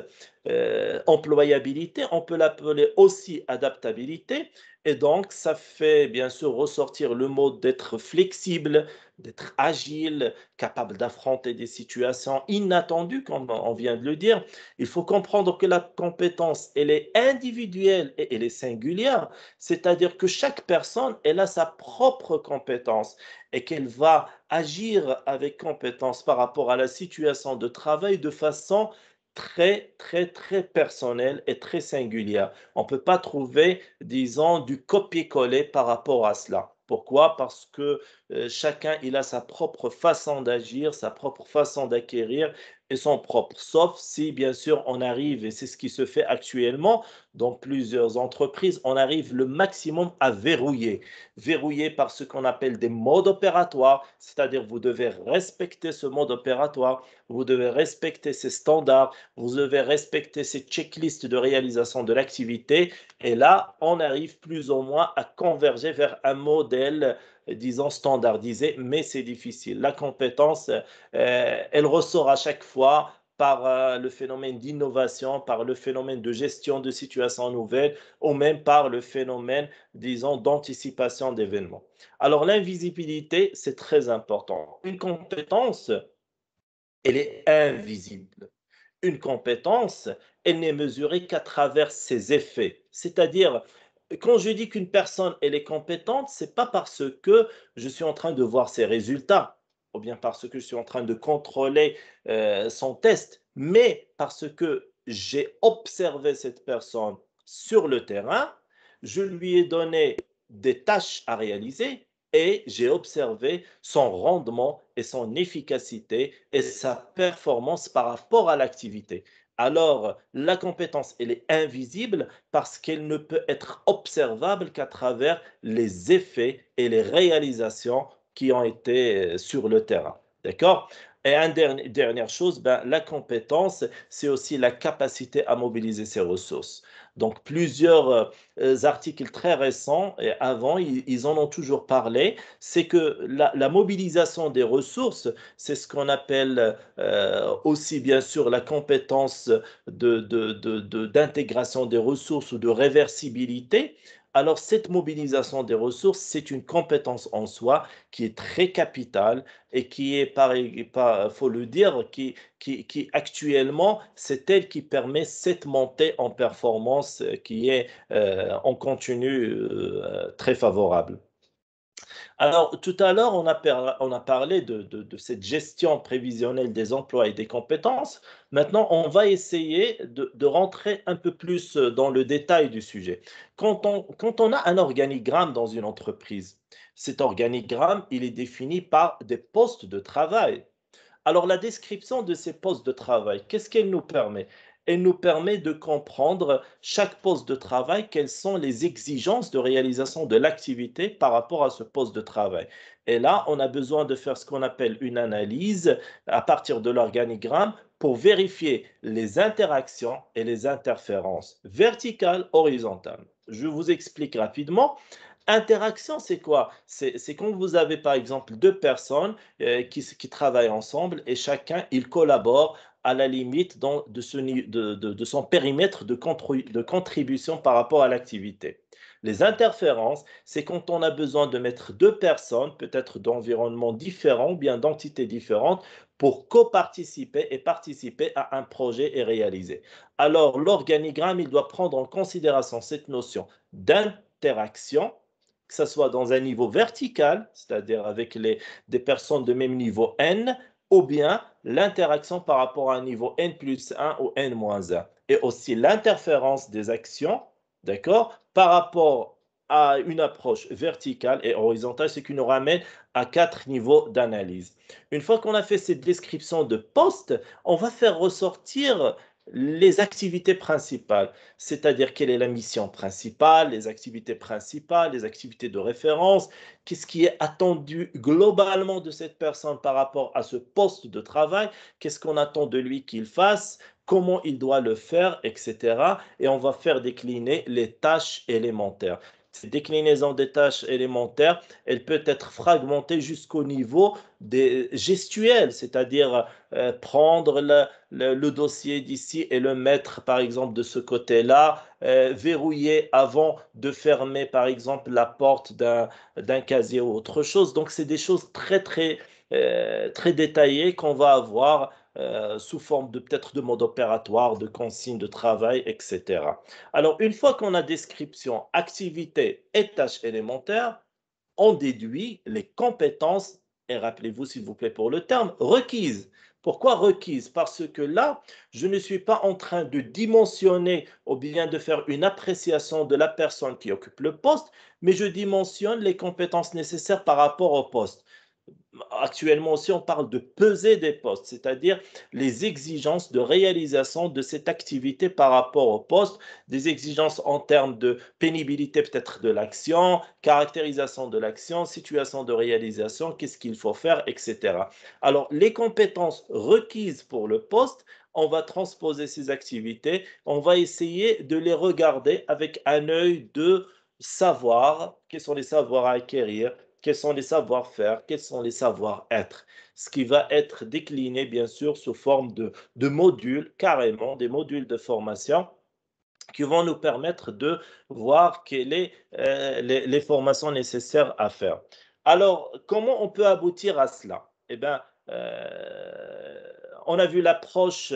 employabilité, on peut l'appeler aussi adaptabilité. Et donc, ça fait bien sûr ressortir le mot d'être flexible, d'être agile, capable d'affronter des situations inattendues, comme on vient de le dire. Il faut comprendre que la compétence, elle est individuelle et elle est singulière, c'est-à-dire que chaque personne, elle a sa propre compétence et qu'elle va agir avec compétence par rapport à la situation de travail de façon très, très, très personnelle et très singulière. On ne peut pas trouver, disons, du copier-coller par rapport à cela. Pourquoi? Parce que chacun, il a sa propre façon d'agir, sa propre façon d'acquérir et son propre. Sauf si, bien sûr, on arrive, et c'est ce qui se fait actuellement dans plusieurs entreprises, on arrive le maximum à verrouiller. Verrouiller par ce qu'on appelle des modes opératoires, c'est-à-dire vous devez respecter ce mode opératoire, vous devez respecter ces standards, vous devez respecter ces checklists de réalisation de l'activité. Et là, on arrive plus ou moins à converger vers un modèle, disons, standardisé, mais c'est difficile. La compétence, elle ressort à chaque fois par le phénomène d'innovation, par le phénomène de gestion de situations nouvelles, ou même par le phénomène, disons, d'anticipation d'événements. Alors, l'invisibilité, c'est très important. Une compétence, elle est invisible. Une compétence, elle n'est mesurée qu'à travers ses effets. C'est-à-dire, quand je dis qu'une personne, elle est compétente, c'est pas parce que je suis en train de voir ses résultats, ou bien parce que je suis en train de contrôler son test, mais parce que j'ai observé cette personne sur le terrain, je lui ai donné des tâches à réaliser et j'ai observé son rendement et son efficacité et sa performance par rapport à l'activité. Alors, la compétence, elle est invisible parce qu'elle ne peut être observable qu'à travers les effets et les réalisations qui ont été sur le terrain. D'accord? Et dernière chose, ben, la compétence, c'est aussi la capacité à mobiliser ses ressources. Donc, plusieurs articles très récents et avant, ils en ont toujours parlé, c'est que la mobilisation des ressources, c'est ce qu'on appelle aussi bien sûr la compétence d'intégration des ressources ou de réversibilité. Alors cette mobilisation des ressources, c'est une compétence en soi qui est très capitale et qui est, faut le dire, qui actuellement, c'est elle qui permet cette montée en performance qui est en continu très favorable. Alors, tout à l'heure, on a parlé de cette gestion prévisionnelle des emplois et des compétences. Maintenant, on va essayer de rentrer un peu plus dans le détail du sujet. Quand on a un organigramme dans une entreprise, cet organigramme, il est défini par des postes de travail. Alors, la description de ces postes de travail, qu'est-ce qu'elle nous permet? Elle nous permet de comprendre chaque poste de travail, quelles sont les exigences de réalisation de l'activité par rapport à ce poste de travail. Et là, on a besoin de faire ce qu'on appelle une analyse à partir de l'organigramme pour vérifier les interactions et les interférences verticales, horizontales. Je vous explique rapidement. Interaction, c'est quoi? C'est quand vous avez par exemple deux personnes qui travaillent ensemble et chacun, il collabore à la limite de son périmètre de contribution par rapport à l'activité. Les interférences, c'est quand on a besoin de mettre deux personnes, peut-être d'environnements différents ou bien d'entités différentes, pour coparticiper et participer à un projet et réaliser. Alors, l'organigramme, il doit prendre en considération cette notion d'interaction, que ce soit dans un niveau vertical, c'est-à-dire avec des personnes de même niveau N, ou bien l'interaction par rapport à un niveau N plus 1 ou N moins 1. Et aussi l'interférence des actions, d'accord, par rapport à une approche verticale et horizontale, c'est qui nous ramène à 4 niveaux d'analyse. Une fois qu'on a fait cette description de poste, on va faire ressortir les activités principales, c'est-à-dire quelle est la mission principale, les activités de référence, qu'est-ce qui est attendu globalement de cette personne par rapport à ce poste de travail, qu'est-ce qu'on attend de lui qu'il fasse, comment il doit le faire, etc. Et on va faire décliner les tâches élémentaires. Cette déclinaison des tâches élémentaires, elle peut être fragmentée jusqu'au niveau des gestuels, c'est-à-dire prendre le dossier d'ici et le mettre, par exemple, de ce côté-là, verrouiller avant de fermer, par exemple, la porte d'un casier ou autre chose. Donc, c'est des choses très détaillées qu'on va avoir sous forme de peut-être de mode opératoire, de consignes de travail, etc. Alors, une fois qu'on a description, activité et tâches élémentaires, on déduit les compétences, et rappelez-vous s'il vous plaît pour le terme, requises. Pourquoi requises? Parce que là, je ne suis pas en train de dimensionner ou bien de faire une appréciation de la personne qui occupe le poste, mais je dimensionne les compétences nécessaires par rapport au poste. Actuellement aussi, on parle de peser des postes, c'est-à-dire les exigences de réalisation de cette activité par rapport au poste, des exigences en termes de pénibilité peut-être de l'action, caractérisation de l'action, situation de réalisation, qu'est-ce qu'il faut faire, etc. Alors, les compétences requises pour le poste, on va transposer ces activités, on va essayer de les regarder avec un œil de savoir, quels sont les savoirs à acquérir, quels sont les savoir-faire, quels sont les savoir-être. Ce qui va être décliné, bien sûr, sous forme de modules, carrément, des modules de formation qui vont nous permettre de voir quelles sont les formations nécessaires à faire. Alors, comment on peut aboutir à cela? Eh bien, on a vu l'approche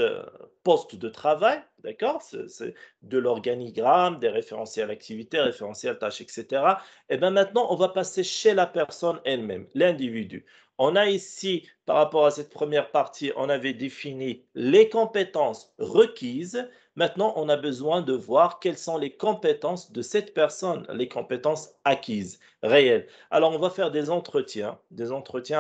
poste de travail, d'accord? C'est de l'organigramme, des référentiels activités, référentiels tâches, etc. Et bien maintenant, on va passer chez la personne elle-même, l'individu. On a ici, par rapport à cette première partie, on avait défini les compétences requises. Maintenant, on a besoin de voir quelles sont les compétences de cette personne, les compétences acquises, réelles. Alors, on va faire des entretiens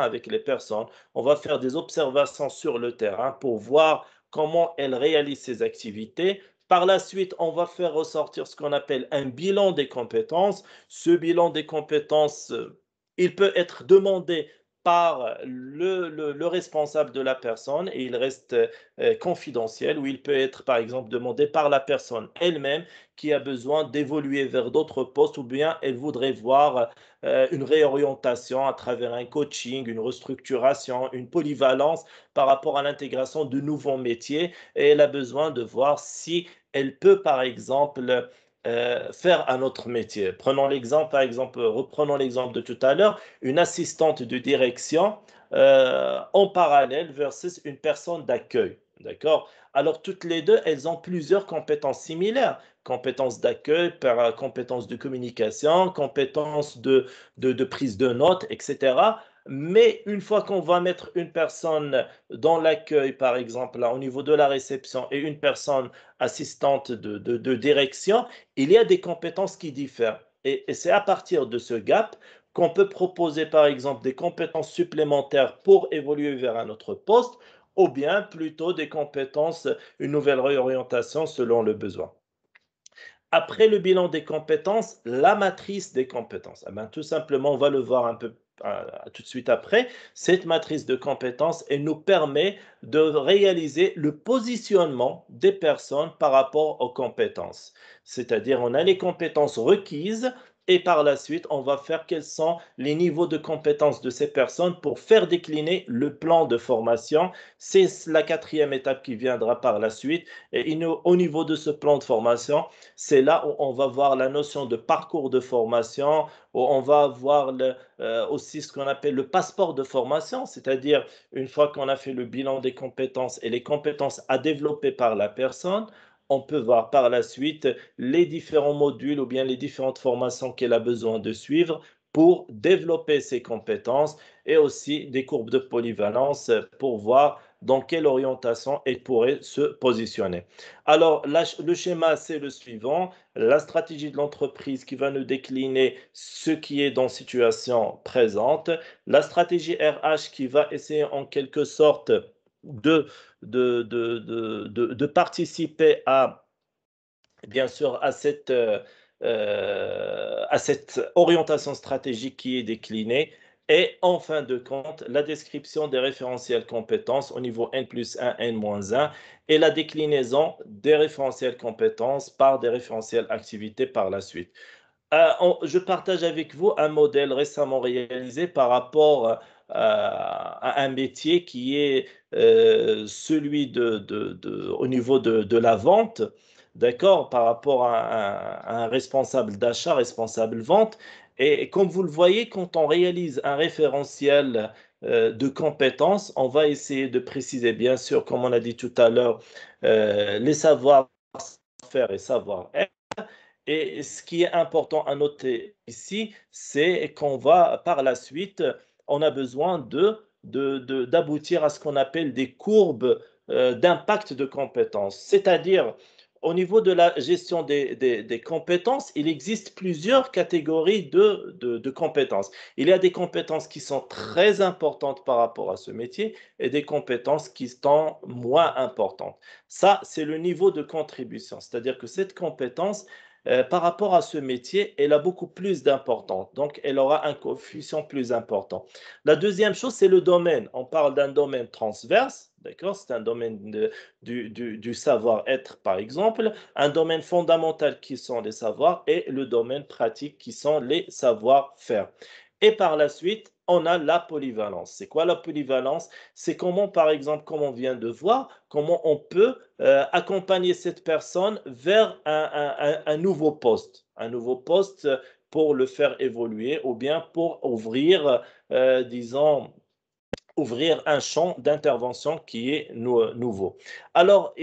avec les personnes. On va faire des observations sur le terrain pour voir comment elles réalisent ces activités. Par la suite, on va faire ressortir ce qu'on appelle un bilan des compétences. Ce bilan des compétences, il peut être demandé par le responsable de la personne et il reste confidentiel ou il peut être par exemple demandé par la personne elle-même qui a besoin d'évoluer vers d'autres postes ou bien elle voudrait voir une réorientation à travers un coaching, une restructuration, une polyvalence par rapport à l'intégration de nouveaux métiers et elle a besoin de voir si elle peut par exemple faire un autre métier. Prenons l'exemple, par exemple, reprenons l'exemple de tout à l'heure, une assistante de direction en parallèle versus une personne d'accueil. D'accord? Alors, toutes les deux, elles ont plusieurs compétences similaires. Compétences d'accueil, compétences de communication, compétences de prise de notes, etc. Mais une fois qu'on va mettre une personne dans l'accueil, par exemple, là, au niveau de la réception, et une personne assistante de direction, il y a des compétences qui diffèrent. Et c'est à partir de ce gap qu'on peut proposer, par exemple, des compétences supplémentaires pour évoluer vers un autre poste, ou bien plutôt des compétences, une nouvelle réorientation selon le besoin. Après le bilan des compétences, la matrice des compétences. Eh ben, tout simplement, on va le voir un peu tout de suite après. Cette matrice de compétences, elle nous permet de réaliser le positionnement des personnes par rapport aux compétences. C'est-à-dire, on a les compétences requises et par la suite, on va faire quels sont les niveaux de compétences de ces personnes pour faire décliner le plan de formation. C'est la quatrième étape qui viendra par la suite. Et au niveau de ce plan de formation, c'est là où on va voir la notion de parcours de formation, où on va voir aussi ce qu'on appelle le passeport de formation, c'est-à-dire une fois qu'on a fait le bilan des compétences et les compétences à développer par la personne, on peut voir par la suite les différents modules ou bien les différentes formations qu'elle a besoin de suivre pour développer ses compétences et aussi des courbes de polyvalence pour voir dans quelle orientation elle pourrait se positionner. Alors, le schéma, c'est le suivant. La stratégie de l'entreprise qui va nous décliner ce qui est dans situation présente. La stratégie RH qui va essayer en quelque sorte de, de participer à, bien sûr, à cette orientation stratégique qui est déclinée. Et en fin de compte, la description des référentiels compétences au niveau N+1, N-1 et la déclinaison des référentiels compétences par des référentiels activités par la suite. Je partage avec vous un modèle récemment réalisé par rapport à un métier qui est celui au niveau de la vente, d'accord, par rapport à un responsable d'achat, responsable vente. Et comme vous le voyez, quand on réalise un référentiel de compétences, on va essayer de préciser, bien sûr, comme on a dit tout à l'heure, les savoir-faire et savoir-être. Et ce qui est important à noter ici, c'est qu'on va par la suite, on a besoin d'aboutir à ce qu'on appelle des courbes d'impact de compétences. C'est-à-dire, au niveau de la gestion des compétences, il existe plusieurs catégories de compétences. Il y a des compétences qui sont très importantes par rapport à ce métier et des compétences qui sont moins importantes. Ça, c'est le niveau de contribution. C'est-à-dire que cette compétence, par rapport à ce métier, elle a beaucoup plus d'importance. Donc, elle aura un coefficient plus important. La deuxième chose, c'est le domaine. On parle d'un domaine transverse, d'accord? C'est un domaine du savoir-être, par exemple, un domaine fondamental qui sont les savoirs et le domaine pratique qui sont les savoir-faire. Et par la suite, on a la polyvalence. C'est quoi la polyvalence? C'est comment, par exemple, comme on vient de voir, comment on peut accompagner cette personne vers un nouveau poste pour le faire évoluer ou bien pour ouvrir, disons, ouvrir un champ d'intervention qui est nouveau. Alors,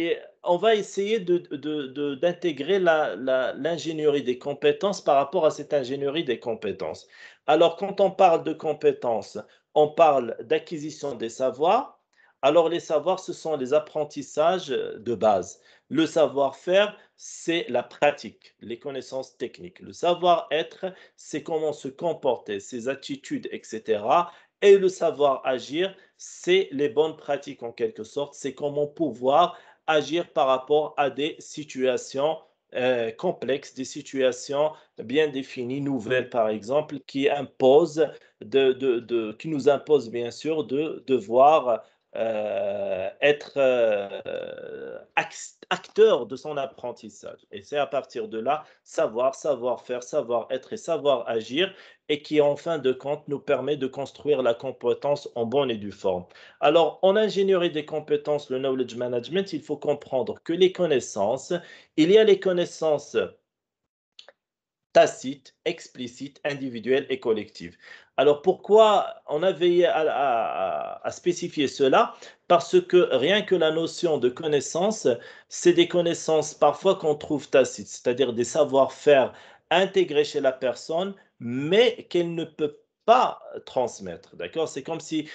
on va essayer d'intégrer l'ingénierie des compétences par rapport à cette ingénierie des compétences. Alors, quand on parle de compétences, on parle d'acquisition des savoirs. Alors, les savoirs, ce sont les apprentissages de base. Le savoir-faire, c'est la pratique, les connaissances techniques. Le savoir-être, c'est comment se comporter, ses attitudes, etc. Et le savoir agir, c'est les bonnes pratiques en quelque sorte, c'est comment pouvoir agir par rapport à des situations complexes, des situations bien définies, nouvelles par exemple, qui nous imposent bien sûr de devoir être acteur de son apprentissage. Et c'est à partir de là, savoir-faire, savoir-être et savoir agir et qui, en fin de compte, nous permet de construire la compétence en bonne et due forme. Alors, en ingénierie des compétences, le knowledge management, il faut comprendre que les connaissances, il y a les connaissances tacite, explicite, individuelle et collective. Alors pourquoi on a veillé à spécifier cela? Parce que rien que la notion de connaissance, c'est des connaissances parfois qu'on trouve tacites, c'est-à-dire des savoir-faire intégrés chez la personne, mais qu'elle ne peut pas transmettre. D'accord? C'est comme si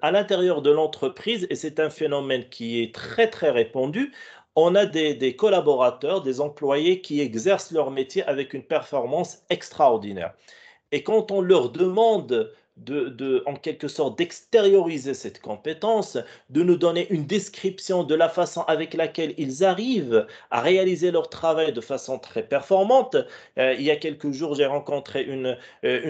à l'intérieur de l'entreprise, et c'est un phénomène qui est très très répandu, on a des collaborateurs, des employés qui exercent leur métier avec une performance extraordinaire. Et quand on leur demande en quelque sorte, d'extérioriser cette compétence, de nous donner une description de la façon avec laquelle ils arrivent à réaliser leur travail de façon très performante. Il y a quelques jours, j'ai rencontré une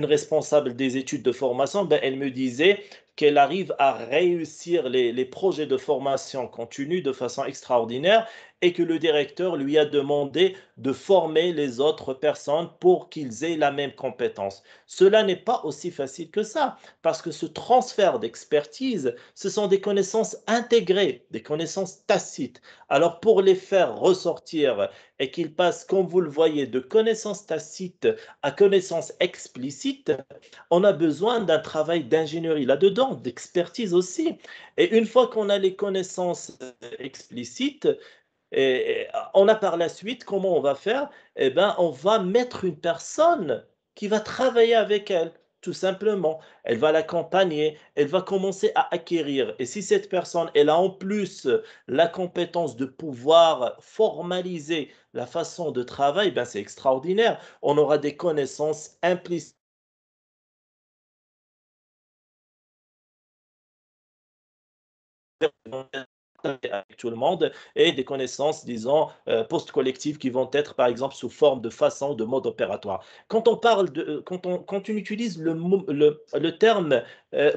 responsable des études de formation. Ben, elle me disait qu'elle arrive à réussir les projets de formation continue de façon extraordinaire et que le directeur lui a demandé de former les autres personnes pour qu'ils aient la même compétence. Cela n'est pas aussi facile que ça, parce que ce transfert d'expertise, ce sont des connaissances intégrées, des connaissances tacites. Alors pour les faire ressortir et qu'ils passent, comme vous le voyez, de connaissances tacites à connaissances explicites, on a besoin d'un travail d'ingénierie là-dedans, d'expertise aussi. Et une fois qu'on a les connaissances explicites, et on a par la suite, comment on va faire? Eh ben, on va mettre une personne qui va travailler avec elle. tout simplement. Elle va l'accompagner, elle va commencer à acquérir. Et si cette personne, elle a en plus la compétence de pouvoir formaliser la façon de travail, ben c'est extraordinaire. On aura des connaissances implicites avec tout le monde et des connaissances, disons, post-collectives qui vont être, par exemple, sous forme de façon, de mode opératoire. Quand on parle de, quand on utilise le terme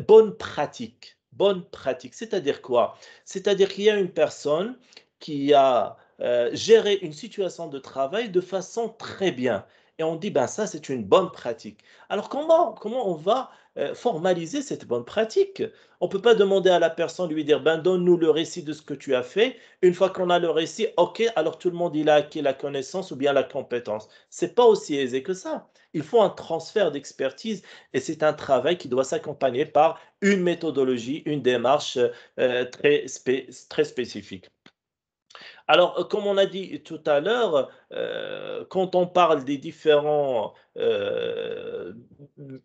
bonne pratique, c'est-à-dire quoi? C'est-à-dire qu'il y a une personne qui a géré une situation de travail de façon très bien. Et on dit, ben ça, c'est une bonne pratique. Alors, comment on va formaliser cette bonne pratique? On ne peut pas demander à la personne, lui dire, ben, donne-nous le récit de ce que tu as fait. Une fois qu'on a le récit, OK, alors tout le monde il a acquis la connaissance ou bien la compétence. C'est pas aussi aisé que ça. Il faut un transfert d'expertise et c'est un travail qui doit s'accompagner par une méthodologie, une démarche très spécifique. Alors, comme on a dit tout à l'heure, quand on parle des différents,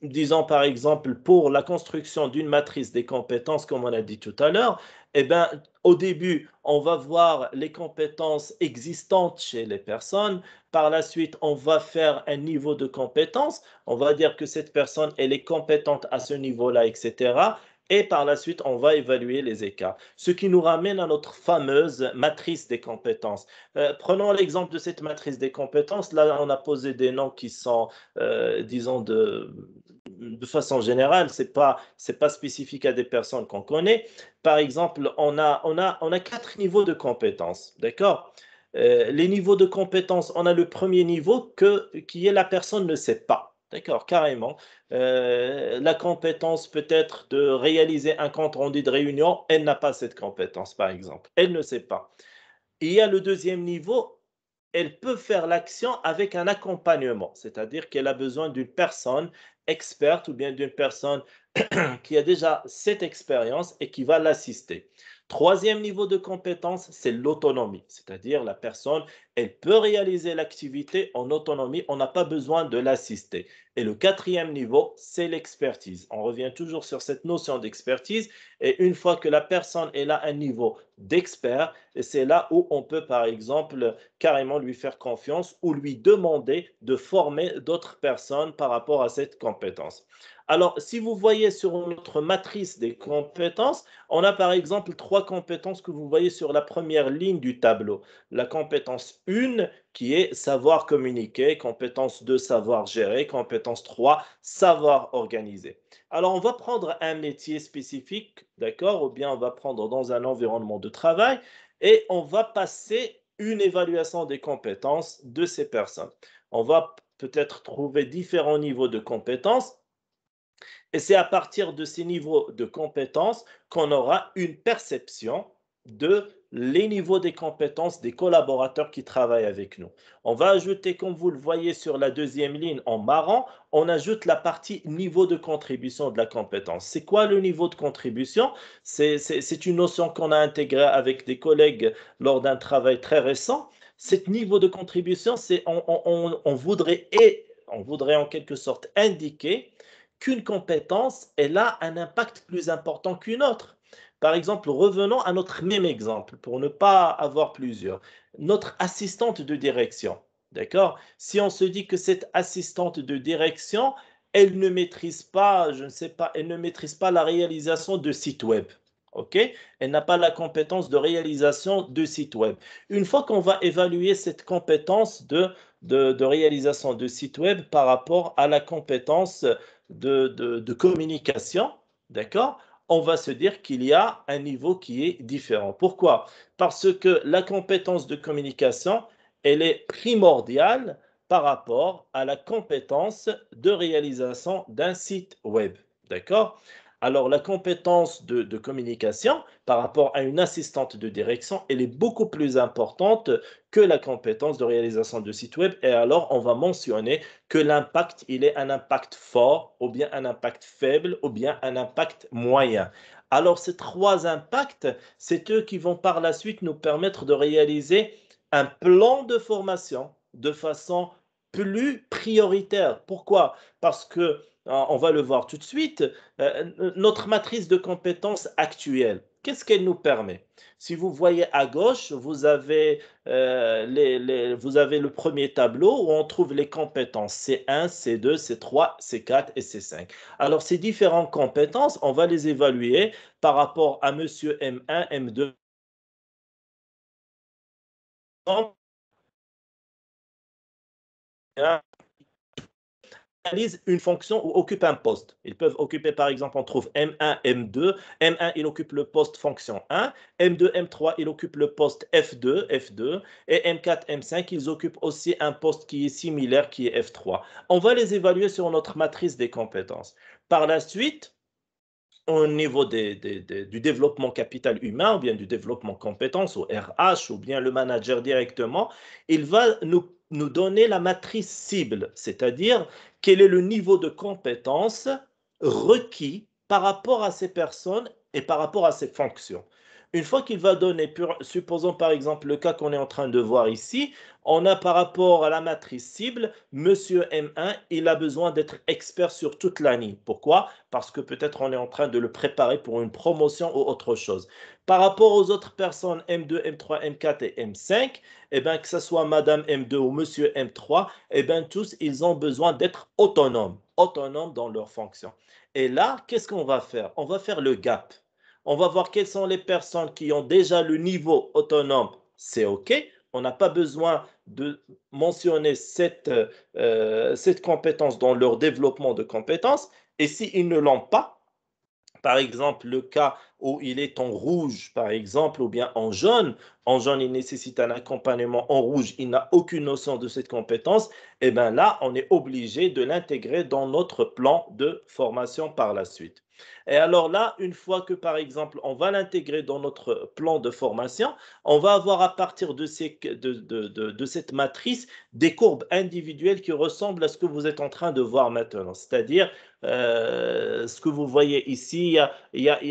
disons par exemple pour la construction d'une matrice des compétences, comme on a dit tout à l'heure, eh ben, au début, on va voir les compétences existantes chez les personnes. Par la suite, on va faire un niveau de compétence. On va dire que cette personne, elle est compétente à ce niveau-là, etc. Et par la suite, on va évaluer les écarts. Ce qui nous ramène à notre fameuse matrice des compétences. Prenons l'exemple de cette matrice des compétences. Là, on a posé des noms qui sont, disons, de façon générale, c'est pas spécifique à des personnes qu'on connaît. Par exemple, on a 4 niveaux de compétences, d'accord? Les niveaux de compétences, on a le premier niveau qui est la personne ne sait pas. D'accord, carrément. La compétence peut-être de réaliser un compte rendu de réunion, elle n'a pas cette compétence, par exemple. Elle ne sait pas. Il y a le deuxième niveau, elle peut faire l'action avec un accompagnement, c'est-à-dire qu'elle a besoin d'une personne experte ou bien d'une personne qui a déjà cette expérience et qui va l'assister. Troisième niveau de compétence, c'est l'autonomie, c'est-à-dire la personne, elle peut réaliser l'activité en autonomie, on n'a pas besoin de l'assister. Et le quatrième niveau, c'est l'expertise. On revient toujours sur cette notion d'expertise et une fois que la personne est à un niveau d'expert, c'est là où on peut par exemple carrément lui faire confiance ou lui demander de former d'autres personnes par rapport à cette compétence. Alors, si vous voyez sur notre matrice des compétences, on a par exemple 3 compétences que vous voyez sur la première ligne du tableau. La compétence 1 qui est savoir communiquer, compétence 2 savoir gérer, compétence 3 savoir organiser. Alors, on va prendre un métier spécifique, d'accord, ou bien on va prendre dans un environnement de travail et on va passer une évaluation des compétences de ces personnes. On va peut-être trouver différents niveaux de compétences et c'est à partir de ces niveaux de compétences qu'on aura une perception de les niveaux des compétences des collaborateurs qui travaillent avec nous. On va ajouter, comme vous le voyez sur la deuxième ligne en marron, on ajoute la partie niveau de contribution de la compétence. C'est quoi le niveau de contribution? C'est une notion qu'on a intégrée avec des collègues lors d'un travail très récent. Ce niveau de contribution, c'est on voudrait en quelque sorte indiquer qu'une compétence, elle a un impact plus important qu'une autre. Par exemple, revenons à notre même exemple pour ne pas avoir plusieurs. Notre assistante de direction, d'accord? Si on se dit que cette assistante de direction, elle ne maîtrise pas, je ne sais pas, elle ne maîtrise pas la réalisation de sites web. OK? Elle n'a pas la compétence de réalisation de sites web. Une fois qu'on va évaluer cette compétence de réalisation de sites web par rapport à la compétence de communication, d'accord, on va se dire qu'il y a un niveau qui est différent. Pourquoi? Parce que la compétence de communication, elle est primordiale par rapport à la compétence de réalisation d'un site web. D'accord? Alors, la compétence de communication par rapport à une assistante de direction, elle est beaucoup plus importante que la compétence de réalisation de site web. Et alors, on va mentionner que l'impact, il est un impact fort, ou bien un impact faible, ou bien un impact moyen. Alors, ces 3 impacts, c'est eux qui vont par la suite nous permettre de réaliser un plan de formation de façon plus prioritaire. Pourquoi? Parce que, on va le voir tout de suite, notre matrice de compétences actuelle, qu'est-ce qu'elle nous permet? Si vous voyez à gauche, vous avez, vous avez le premier tableau où on trouve les compétences C1, C2, C3, C4 et C5. Alors, ces différentes compétences, on va les évaluer par rapport à monsieur M1, M2, réalise une fonction ou occupe un poste. Ils peuvent occuper, par exemple, on trouve M1, M2. M1, il occupe le poste fonction 1. M2, M3, il occupe le poste F2, F2. Et M4, M5, ils occupent aussi un poste qui est similaire, qui est F3. On va les évaluer sur notre matrice des compétences. Par la suite, au niveau du développement capital humain ou bien du développement compétences ou RH ou bien le manager directement, il va nous donner la matrice cible, c'est-à-dire quel est le niveau de compétence requis par rapport à ces personnes et par rapport à ces fonctions. Une fois qu'il va donner, supposons par exemple le cas qu'on est en train de voir ici, on a par rapport à la matrice cible, monsieur M1, il a besoin d'être expert sur toute la ligne. Pourquoi? Parce que peut-être on est en train de le préparer pour une promotion ou autre chose. Par rapport aux autres personnes M2, M3, M4 et M5, eh bien, que ce soit Madame M2 ou Monsieur M3, eh bien, tous, ils ont besoin d'être autonomes dans leurs fonctions. Et là, qu'est-ce qu'on va faire? On va faire le gap. On va voir quelles sont les personnes qui ont déjà le niveau autonome, c'est OK. On n'a pas besoin de mentionner cette compétence dans leur développement de compétences. Et s'ils ne l'ont pas, par exemple, le cas où il est en rouge, par exemple, ou bien en jaune, il nécessite un accompagnement en rouge, il n'a aucune notion de cette compétence, et bien là, on est obligé de l'intégrer dans notre plan de formation par la suite. Et alors là, une fois que, par exemple, on va l'intégrer dans notre plan de formation, on va avoir à partir de cette matrice des courbes individuelles qui ressemblent à ce que vous êtes en train de voir maintenant. C'est-à-dire, ce que vous voyez ici,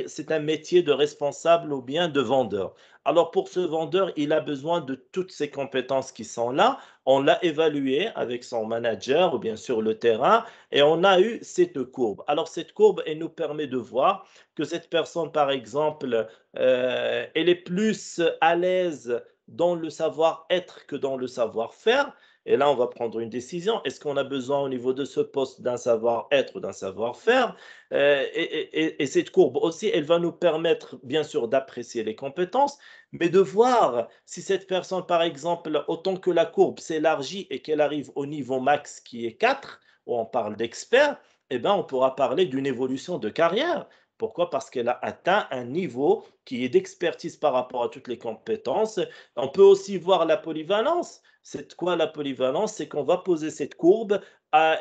c'est un métier de responsable ou bien de vendeur. Alors pour ce vendeur, il a besoin de toutes ces compétences qui sont là. On l'a évalué avec son manager ou bien sur le terrain et on a eu cette courbe. Alors cette courbe, elle nous permet de voir que cette personne, par exemple, elle est plus à l'aise dans le savoir-être que dans le savoir-faire. Et là, on va prendre une décision. Est-ce qu'on a besoin au niveau de ce poste d'un savoir-être ou d'un savoir-faire? Et cette courbe aussi, elle va nous permettre, bien sûr, d'apprécier les compétences, mais de voir si cette personne, par exemple, autant que la courbe s'élargit et qu'elle arrive au niveau max qui est 4, où on parle d'expert, eh ben, on pourra parler d'une évolution de carrière. Pourquoi? Parce qu'elle a atteint un niveau qui est d'expertise par rapport à toutes les compétences. On peut aussi voir la polyvalence. C'est quoi la polyvalence? C'est qu'on va poser cette courbe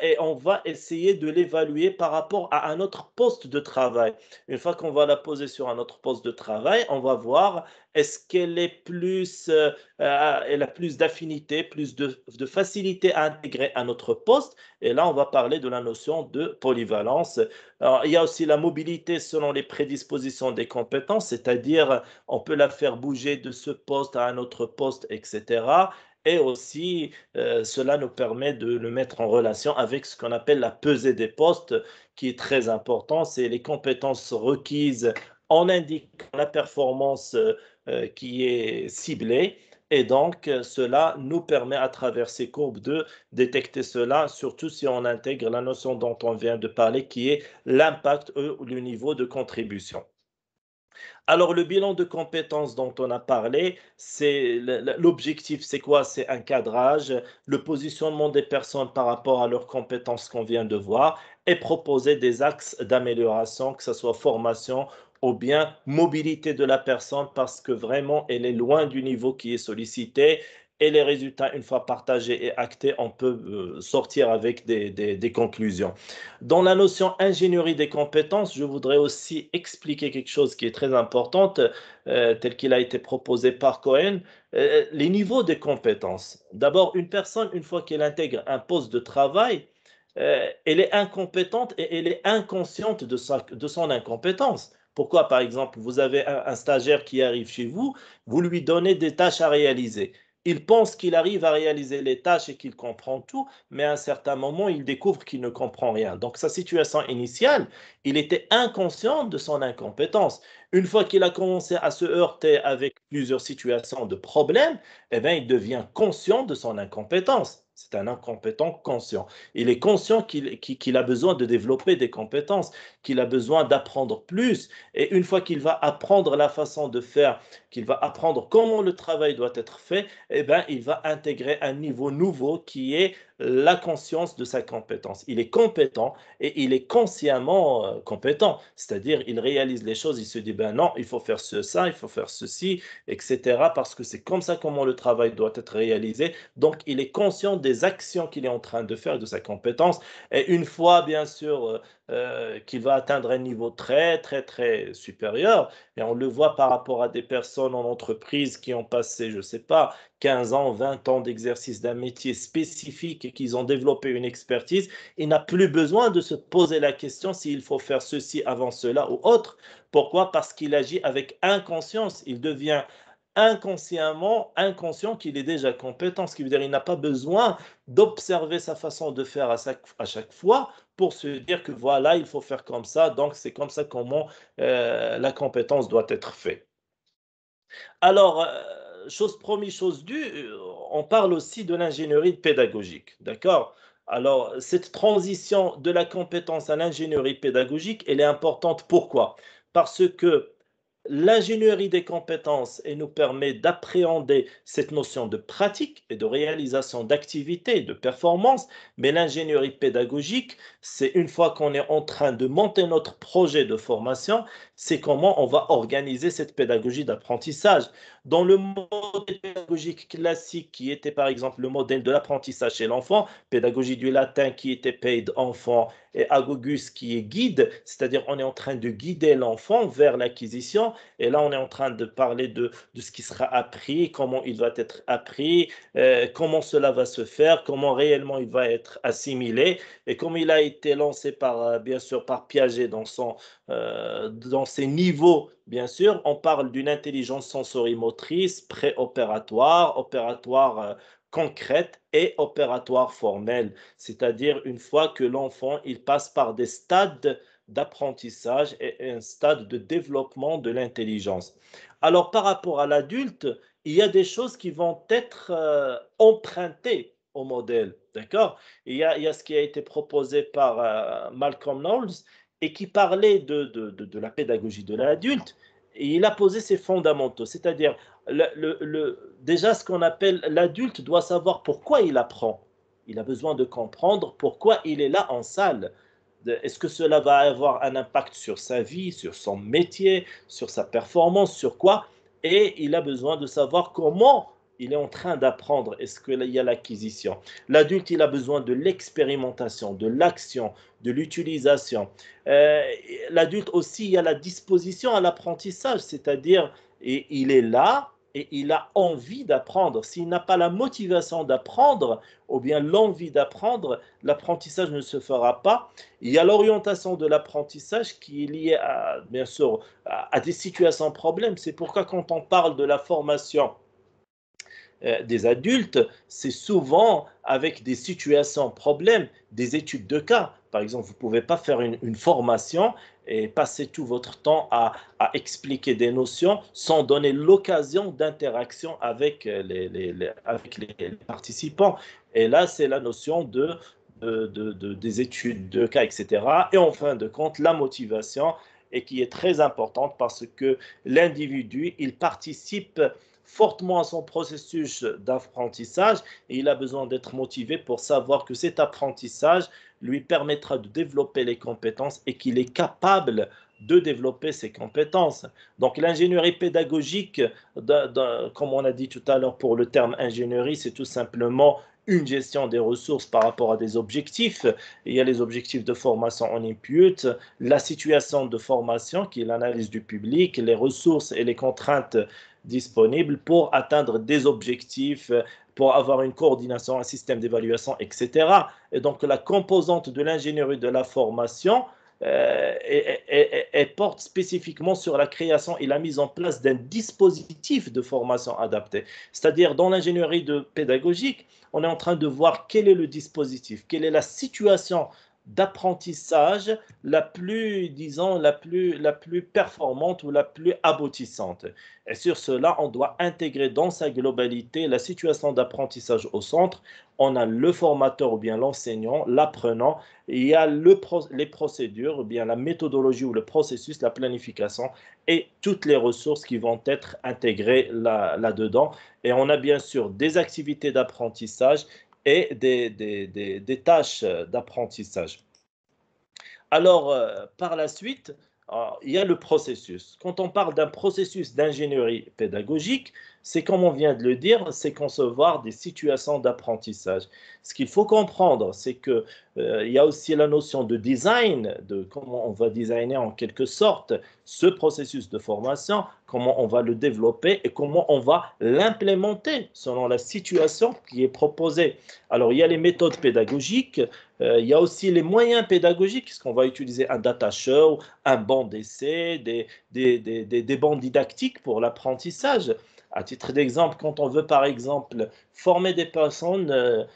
et on va essayer de l'évaluer par rapport à un autre poste de travail. Une fois qu'on va la poser sur un autre poste de travail, on va voir est-ce qu'elle est plus, elle a plus d'affinité, plus de facilité à intégrer un autre poste. Et là, on va parler de la notion de polyvalence. Alors, il y a aussi la mobilité selon les prédispositions des compétences, c'est-à-dire on peut la faire bouger de ce poste à un autre poste, etc. Et aussi, cela nous permet de le mettre en relation avec ce qu'on appelle la pesée des postes, qui est très important. C'est les compétences requises en indiquant la performance qui est ciblée. Et donc, cela nous permet à travers ces courbes de détecter cela, surtout si on intègre la notion dont on vient de parler, qui est l'impact ou le niveau de contribution. Alors, le bilan de compétences dont on a parlé, c'est l'objectif, c'est quoi? C'est un cadrage, le positionnement des personnes par rapport à leurs compétences qu'on vient de voir et proposer des axes d'amélioration, que ce soit formation ou bien mobilité de la personne parce que vraiment, elle est loin du niveau qui est sollicité. Et les résultats, une fois partagés et actés, on peut sortir avec des conclusions. Dans la notion ingénierie des compétences, je voudrais aussi expliquer quelque chose qui est très importante, tel qu'il a été proposé par Cohen, les niveaux des compétences. D'abord, une personne, une fois qu'elle intègre un poste de travail, elle est incompétente et elle est inconsciente de son incompétence. Pourquoi, par exemple, vous avez un stagiaire qui arrive chez vous, vous lui donnez des tâches à réaliser. Il pense qu'il arrive à réaliser les tâches et qu'il comprend tout, mais à un certain moment, il découvre qu'il ne comprend rien. Donc, sa situation initiale, il était inconscient de son incompétence. Une fois qu'il a commencé à se heurter avec plusieurs situations de problèmes, eh bien, il devient conscient de son incompétence. C'est un incompétent conscient. Il est conscient qu'il a besoin de développer des compétences, qu'il a besoin d'apprendre plus. Et une fois qu'il va apprendre la façon de faire, qu'il va apprendre comment le travail doit être fait, eh bien, il va intégrer un niveau nouveau qui est la conscience de sa compétence. Il est compétent et il est consciemment compétent. C'est-à-dire, il réalise les choses, il se dit, ben non, il faut faire ça, il faut faire ceci, etc. Parce que c'est comme ça comment le travail doit être réalisé. Donc, il est conscient des actions qu'il est en train de faire, de sa compétence. Et une fois, bien sûr, qu'il va atteindre un niveau très, très, très supérieur, et on le voit par rapport à des personnes en entreprise qui ont passé, je ne sais pas, 15 ans, 20 ans d'exercice d'un métier spécifique et qu'ils ont développé une expertise, il n'a plus besoin de se poser la question s'il faut faire ceci avant cela ou autre. Pourquoi? Parce qu'il agit avec inconscience. Il devient inconsciemment inconscient qu'il est déjà compétent, ce qui veut dire qu'il n'a pas besoin d'observer sa façon de faire à chaque fois pour se dire que voilà, il faut faire comme ça, donc c'est comme ça comment la compétence doit être faite. Alors, chose promise, chose due, on parle aussi de l'ingénierie pédagogique, d'accord? Alors, cette transition de la compétence à l'ingénierie pédagogique, elle est importante. Pourquoi? Parce que l'ingénierie des compétences, elle nous permet d'appréhender cette notion de pratique et de réalisation d'activités, de performance, mais l'ingénierie pédagogique, c'est une fois qu'on est en train de monter notre projet de formation, c'est comment on va organiser cette pédagogie d'apprentissage. Dans le modèle pédagogique classique, qui était par exemple le modèle de l'apprentissage chez l'enfant, pédagogie du latin qui était paid enfant et agogus qui est guide, c'est-à-dire on est en train de guider l'enfant vers l'acquisition, et là on est en train de parler de ce qui sera appris, comment il va être appris, comment cela va se faire, comment réellement il va être assimilé, et comme il a été lancé par, bien sûr, par Piaget dans ses niveaux, bien sûr, on parle d'une intelligence sensorimotrice préopératoire, opératoire concrète et opératoire formelle, c'est-à-dire une fois que l'enfant il passe par des stades d'apprentissage et un stade de développement de l'intelligence. Alors par rapport à l'adulte, il y a des choses qui vont être empruntées au modèle, d'accord? Il y a ce qui a été proposé par Malcolm Knowles et qui parlait de la pédagogie de l'adulte, et il a posé ses fondamentaux, c'est-à-dire déjà ce qu'on appelle l'adulte doit savoir pourquoi il apprend. Il a besoin de comprendre pourquoi il est là en salle. Est-ce que cela va avoir un impact sur sa vie, sur son métier, sur sa performance, sur quoi? Et il a besoin de savoir comment il est en train d'apprendre. Est-ce qu'il y a l'acquisition? L'adulte, il a besoin de l'expérimentation, de l'action, de l'utilisation. Euh, L'adulte aussi, il y a la disposition à l'apprentissage, c'est-à-dire il est là et il a envie d'apprendre. S'il n'a pas la motivation d'apprendre ou bien l'envie d'apprendre, l'apprentissage ne se fera pas. Il y a l'orientation de l'apprentissage qui est liée à, bien sûr, à des situations problèmes. C'est pourquoi quand on parle de la formation des adultes, c'est souvent avec des situations problèmes, des études de cas. Par exemple, vous ne pouvez pas faire une formation et passer tout votre temps à expliquer des notions sans donner l'occasion d'interaction avec avec les participants. Et là, c'est la notion des études de cas, etc. Et en fin de compte, la motivation, et qui est très importante parce que l'individu, il participe fortement à son processus d'apprentissage et il a besoin d'être motivé pour savoir que cet apprentissage lui permettra de développer les compétences et qu'il est capable de développer ses compétences. Donc l'ingénierie pédagogique, comme on a dit tout à l'heure pour le terme ingénierie, c'est tout simplement une gestion des ressources par rapport à des objectifs. Il y a les objectifs de formation en input, la situation de formation qui est l'analyse du public, les ressources et les contraintes disponibles pour atteindre des objectifs, pour avoir une coordination, un système d'évaluation, etc. Et donc la composante de l'ingénierie de la formation, elle porte spécifiquement sur la création et la mise en place d'un dispositif de formation adapté. C'est-à-dire, dans l'ingénierie pédagogique, on est en train de voir quel est le dispositif, quelle est la situation d'apprentissage la plus, disons, la plus performante ou la plus aboutissante. Et sur cela, on doit intégrer dans sa globalité la situation d'apprentissage au centre. On a le formateur ou bien l'enseignant, l'apprenant, il y a les procédures ou bien la méthodologie ou le processus, la planification et toutes les ressources qui vont être intégrées là-dedans. Et on a bien sûr des activités d'apprentissage et des tâches d'apprentissage. Alors, par la suite, il y a le processus. Quand on parle d'un processus d'ingénierie pédagogique, c'est comme on vient de le dire, c'est concevoir des situations d'apprentissage. Ce qu'il faut comprendre, c'est que il y a aussi la notion de design, de comment on va designer en quelque sorte ce processus de formation, comment on va le développer et comment on va l'implémenter selon la situation qui est proposée. Alors, il y a les méthodes pédagogiques, il y a aussi les moyens pédagogiques, est-ce qu'on va utiliser un data show, un banc d'essai, des bancs didactiques pour l'apprentissage. À titre d'exemple, quand on veut par exemple former des personnes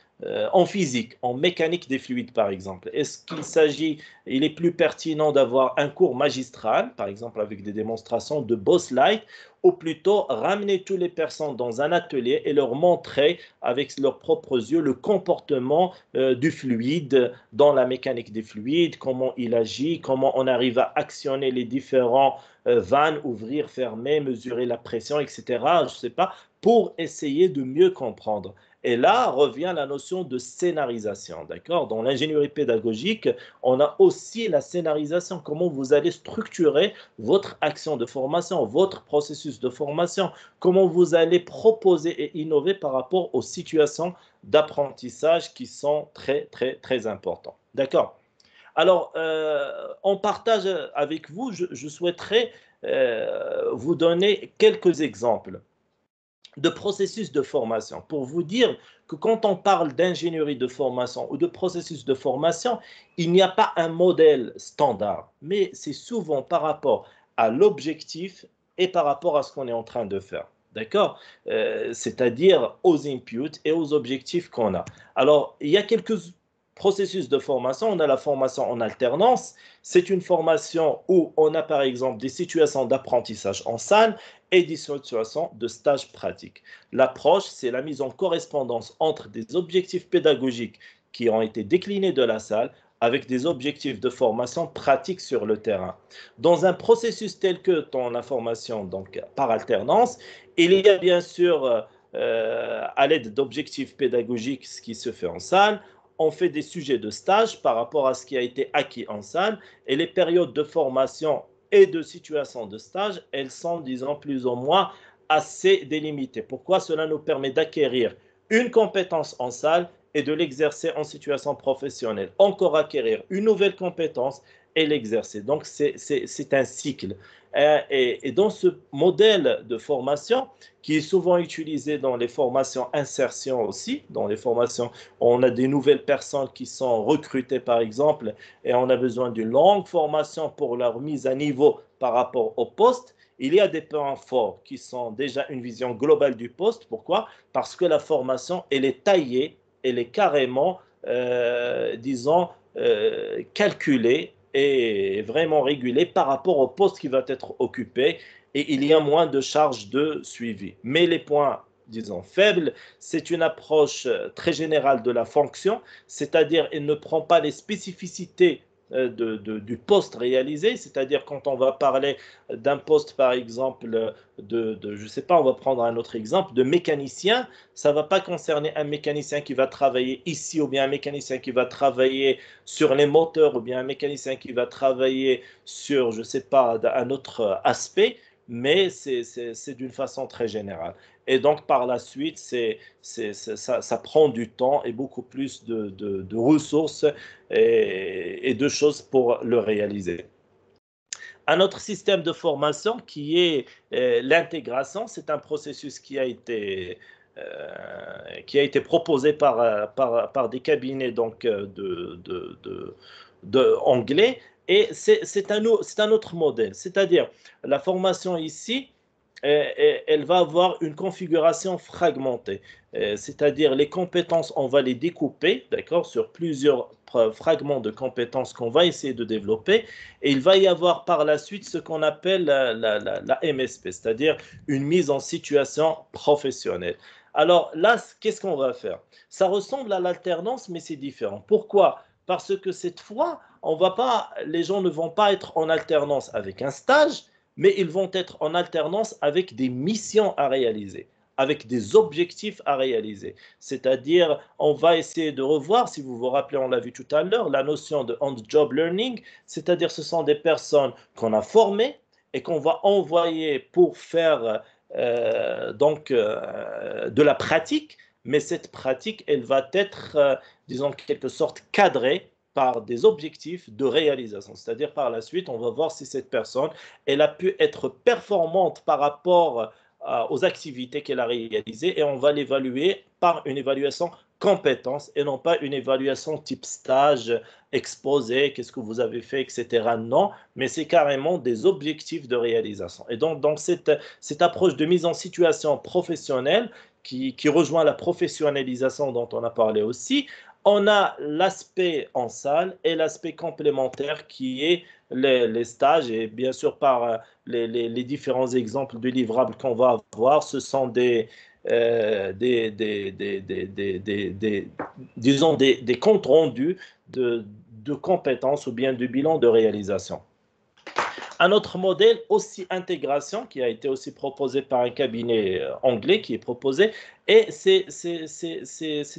en physique, en mécanique des fluides par exemple, il est plus pertinent d'avoir un cours magistral, par exemple avec des démonstrations de Boss Light, ou plutôt ramener toutes les personnes dans un atelier et leur montrer avec leurs propres yeux le comportement du fluide dans la mécanique des fluides, comment il agit, comment on arrive à actionner les différents vannes, ouvrir, fermer, mesurer la pression, etc. Je ne sais pas, pour essayer de mieux comprendre. Et là revient la notion de scénarisation, d'accord? Dans l'ingénierie pédagogique, on a aussi la scénarisation, comment vous allez structurer votre action de formation, votre processus de formation, comment vous allez proposer et innover par rapport aux situations d'apprentissage qui sont très, très, très importantes. D'accord? Alors, en partage avec vous, je souhaiterais vous donner quelques exemples de processus de formation pour vous dire que quand on parle d'ingénierie de formation ou de processus de formation, il n'y a pas un modèle standard, mais c'est souvent par rapport à l'objectif et par rapport à ce qu'on est en train de faire. D'accord? C'est-à-dire aux inputs et aux objectifs qu'on a. Alors, il y a quelques processus de formation. On a la formation en alternance. C'est une formation où on a par exemple des situations d'apprentissage en salle et des situations de stage pratique. L'approche, c'est la mise en correspondance entre des objectifs pédagogiques qui ont été déclinés de la salle avec des objectifs de formation pratique sur le terrain. Dans un processus tel que dans la formation donc, par alternance, il y a bien sûr, à l'aide d'objectifs pédagogiques, ce qui se fait en salle, on fait des sujets de stage par rapport à ce qui a été acquis en salle et les périodes de formation et de situation de stage, elles sont, disons, plus ou moins assez délimitées. Pourquoi? Cela nous permet d'acquérir une compétence en salle et de l'exercer en situation professionnelle. Encore acquérir une nouvelle compétence et l'exercer. Donc, c'est un cycle. Et dans ce modèle de formation, qui est souvent utilisé dans les formations insertion aussi, dans les formations, on a des nouvelles personnes qui sont recrutées par exemple, et on a besoin d'une longue formation pour leur mise à niveau par rapport au poste. Il y a des points forts qui sont déjà une vision globale du poste. Pourquoi? Parce que la formation, elle est taillée, elle est carrément, disons, calculée et vraiment régulée par rapport au poste qui va être occupé et il y a moins de charges de suivi. Mais les points, disons, faibles, c'est une approche très générale de la fonction, c'est-à-dire elle ne prend pas les spécificités du poste réalisé, c'est-à-dire quand on va parler d'un poste, par exemple, je ne sais pas, on va prendre un autre exemple, de mécanicien, ça ne va pas concerner un mécanicien qui va travailler ici ou bien un mécanicien qui va travailler sur les moteurs ou bien un mécanicien qui va travailler sur, je ne sais pas, un autre aspect, mais c'est d'une façon très générale. Et donc, par la suite, ça prend du temps et beaucoup plus de ressources et de choses pour le réaliser. Un autre système de formation qui est l'intégration, c'est un processus qui a été proposé par des cabinets donc, anglais Et c'est un autre modèle. C'est-à-dire, la formation ici, elle va avoir une configuration fragmentée. C'est-à-dire, les compétences, on va les découper, d'accord, sur plusieurs fragments de compétences qu'on va essayer de développer. Et il va y avoir par la suite ce qu'on appelle la MSP, c'est-à-dire une mise en situation professionnelle. Alors là, qu'est-ce qu'on va faire? Ça ressemble à l'alternance, mais c'est différent. Pourquoi? Parce que cette fois, on va pas, les gens ne vont pas être en alternance avec un stage, mais ils vont être en alternance avec des missions à réaliser, avec des objectifs à réaliser. C'est-à-dire, on va essayer de revoir, si vous vous rappelez, on l'a vu tout à l'heure, la notion de on-the-job learning, c'est-à-dire ce sont des personnes qu'on a formées et qu'on va envoyer pour faire de la pratique, mais cette pratique, elle va être, disons, en quelque sorte cadrée par des objectifs de réalisation. C'est-à-dire, par la suite, on va voir si cette personne, elle a pu être performante par rapport aux activités qu'elle a réalisées et on va l'évaluer par une évaluation compétence et non pas une évaluation type stage, exposé, qu'est-ce que vous avez fait, etc. Non, mais c'est carrément des objectifs de réalisation. Et donc, dans cette approche de mise en situation professionnelle qui rejoint la professionnalisation dont on a parlé aussi, on a l'aspect en salle et l'aspect complémentaire qui est les stages et bien sûr par les différents exemples de livrables qu'on va avoir, ce sont disons des comptes rendus de compétences ou bien de bilan de réalisation. Un autre modèle, aussi intégration, qui a été aussi proposé par un cabinet anglais qui est proposé, et c'est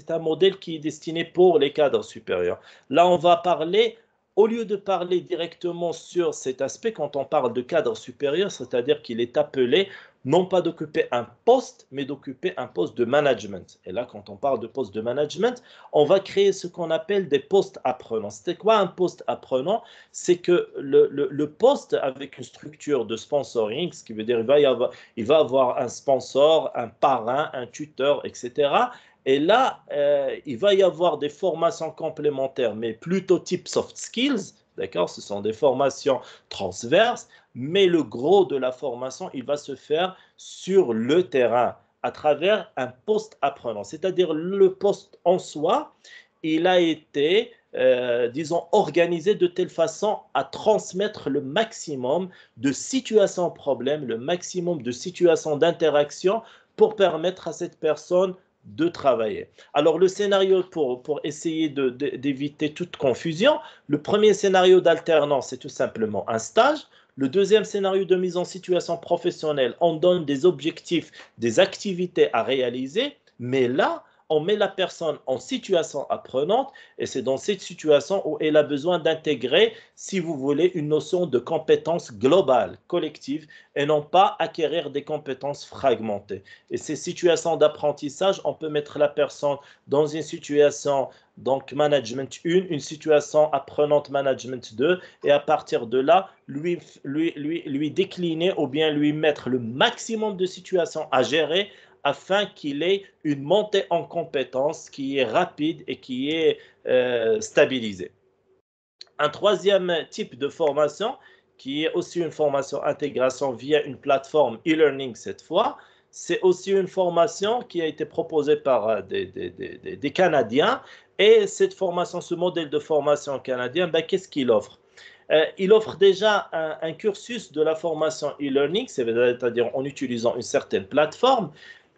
un modèle qui est destiné pour les cadres supérieurs. Là, on va parler, au lieu de parler directement sur cet aspect, quand on parle de cadre supérieur, c'est-à-dire qu'il est appelé non pas d'occuper un poste, mais d'occuper un poste de management. Et là, quand on parle de poste de management, on va créer ce qu'on appelle des postes apprenants. C'était quoi un poste apprenant? C'est que le poste avec une structure de sponsoring, ce qui veut dire il va avoir un sponsor, un parrain, un tuteur, etc. Et là, il va y avoir des formations complémentaires, mais plutôt type soft skills, d'accord? Ce sont des formations transverses, mais le gros de la formation, il va se faire sur le terrain à travers un poste apprenant, c'est-à-dire le poste en soi, il a été disons, organisé de telle façon à transmettre le maximum de situations problèmes, le maximum de situations d'interaction pour permettre à cette personne de travailler. Alors, le scénario pour essayer d'éviter toute confusion, le premier scénario d'alternance, c'est tout simplement un stage. Le deuxième scénario de mise en situation professionnelle, on donne des objectifs, des activités à réaliser, mais là, on met la personne en situation apprenante et c'est dans cette situation où elle a besoin d'intégrer, si vous voulez, une notion de compétence globale, collective, et non pas acquérir des compétences fragmentées. Et ces situations d'apprentissage, on peut mettre la personne dans une situation donc management 1, une situation apprenante management 2, et à partir de là, lui décliner ou bien lui mettre le maximum de situations à gérer afin qu'il ait une montée en compétences qui est rapide et qui est stabilisée. Un troisième type de formation, qui est aussi une formation intégration via une plateforme e-learning cette fois, c'est aussi une formation qui a été proposée par des Canadiens. Et cette formation, ce modèle de formation canadien, ben, qu'est-ce qu'il offre? Il offre déjà un cursus de la formation e-learning, c'est-à-dire en utilisant une certaine plateforme,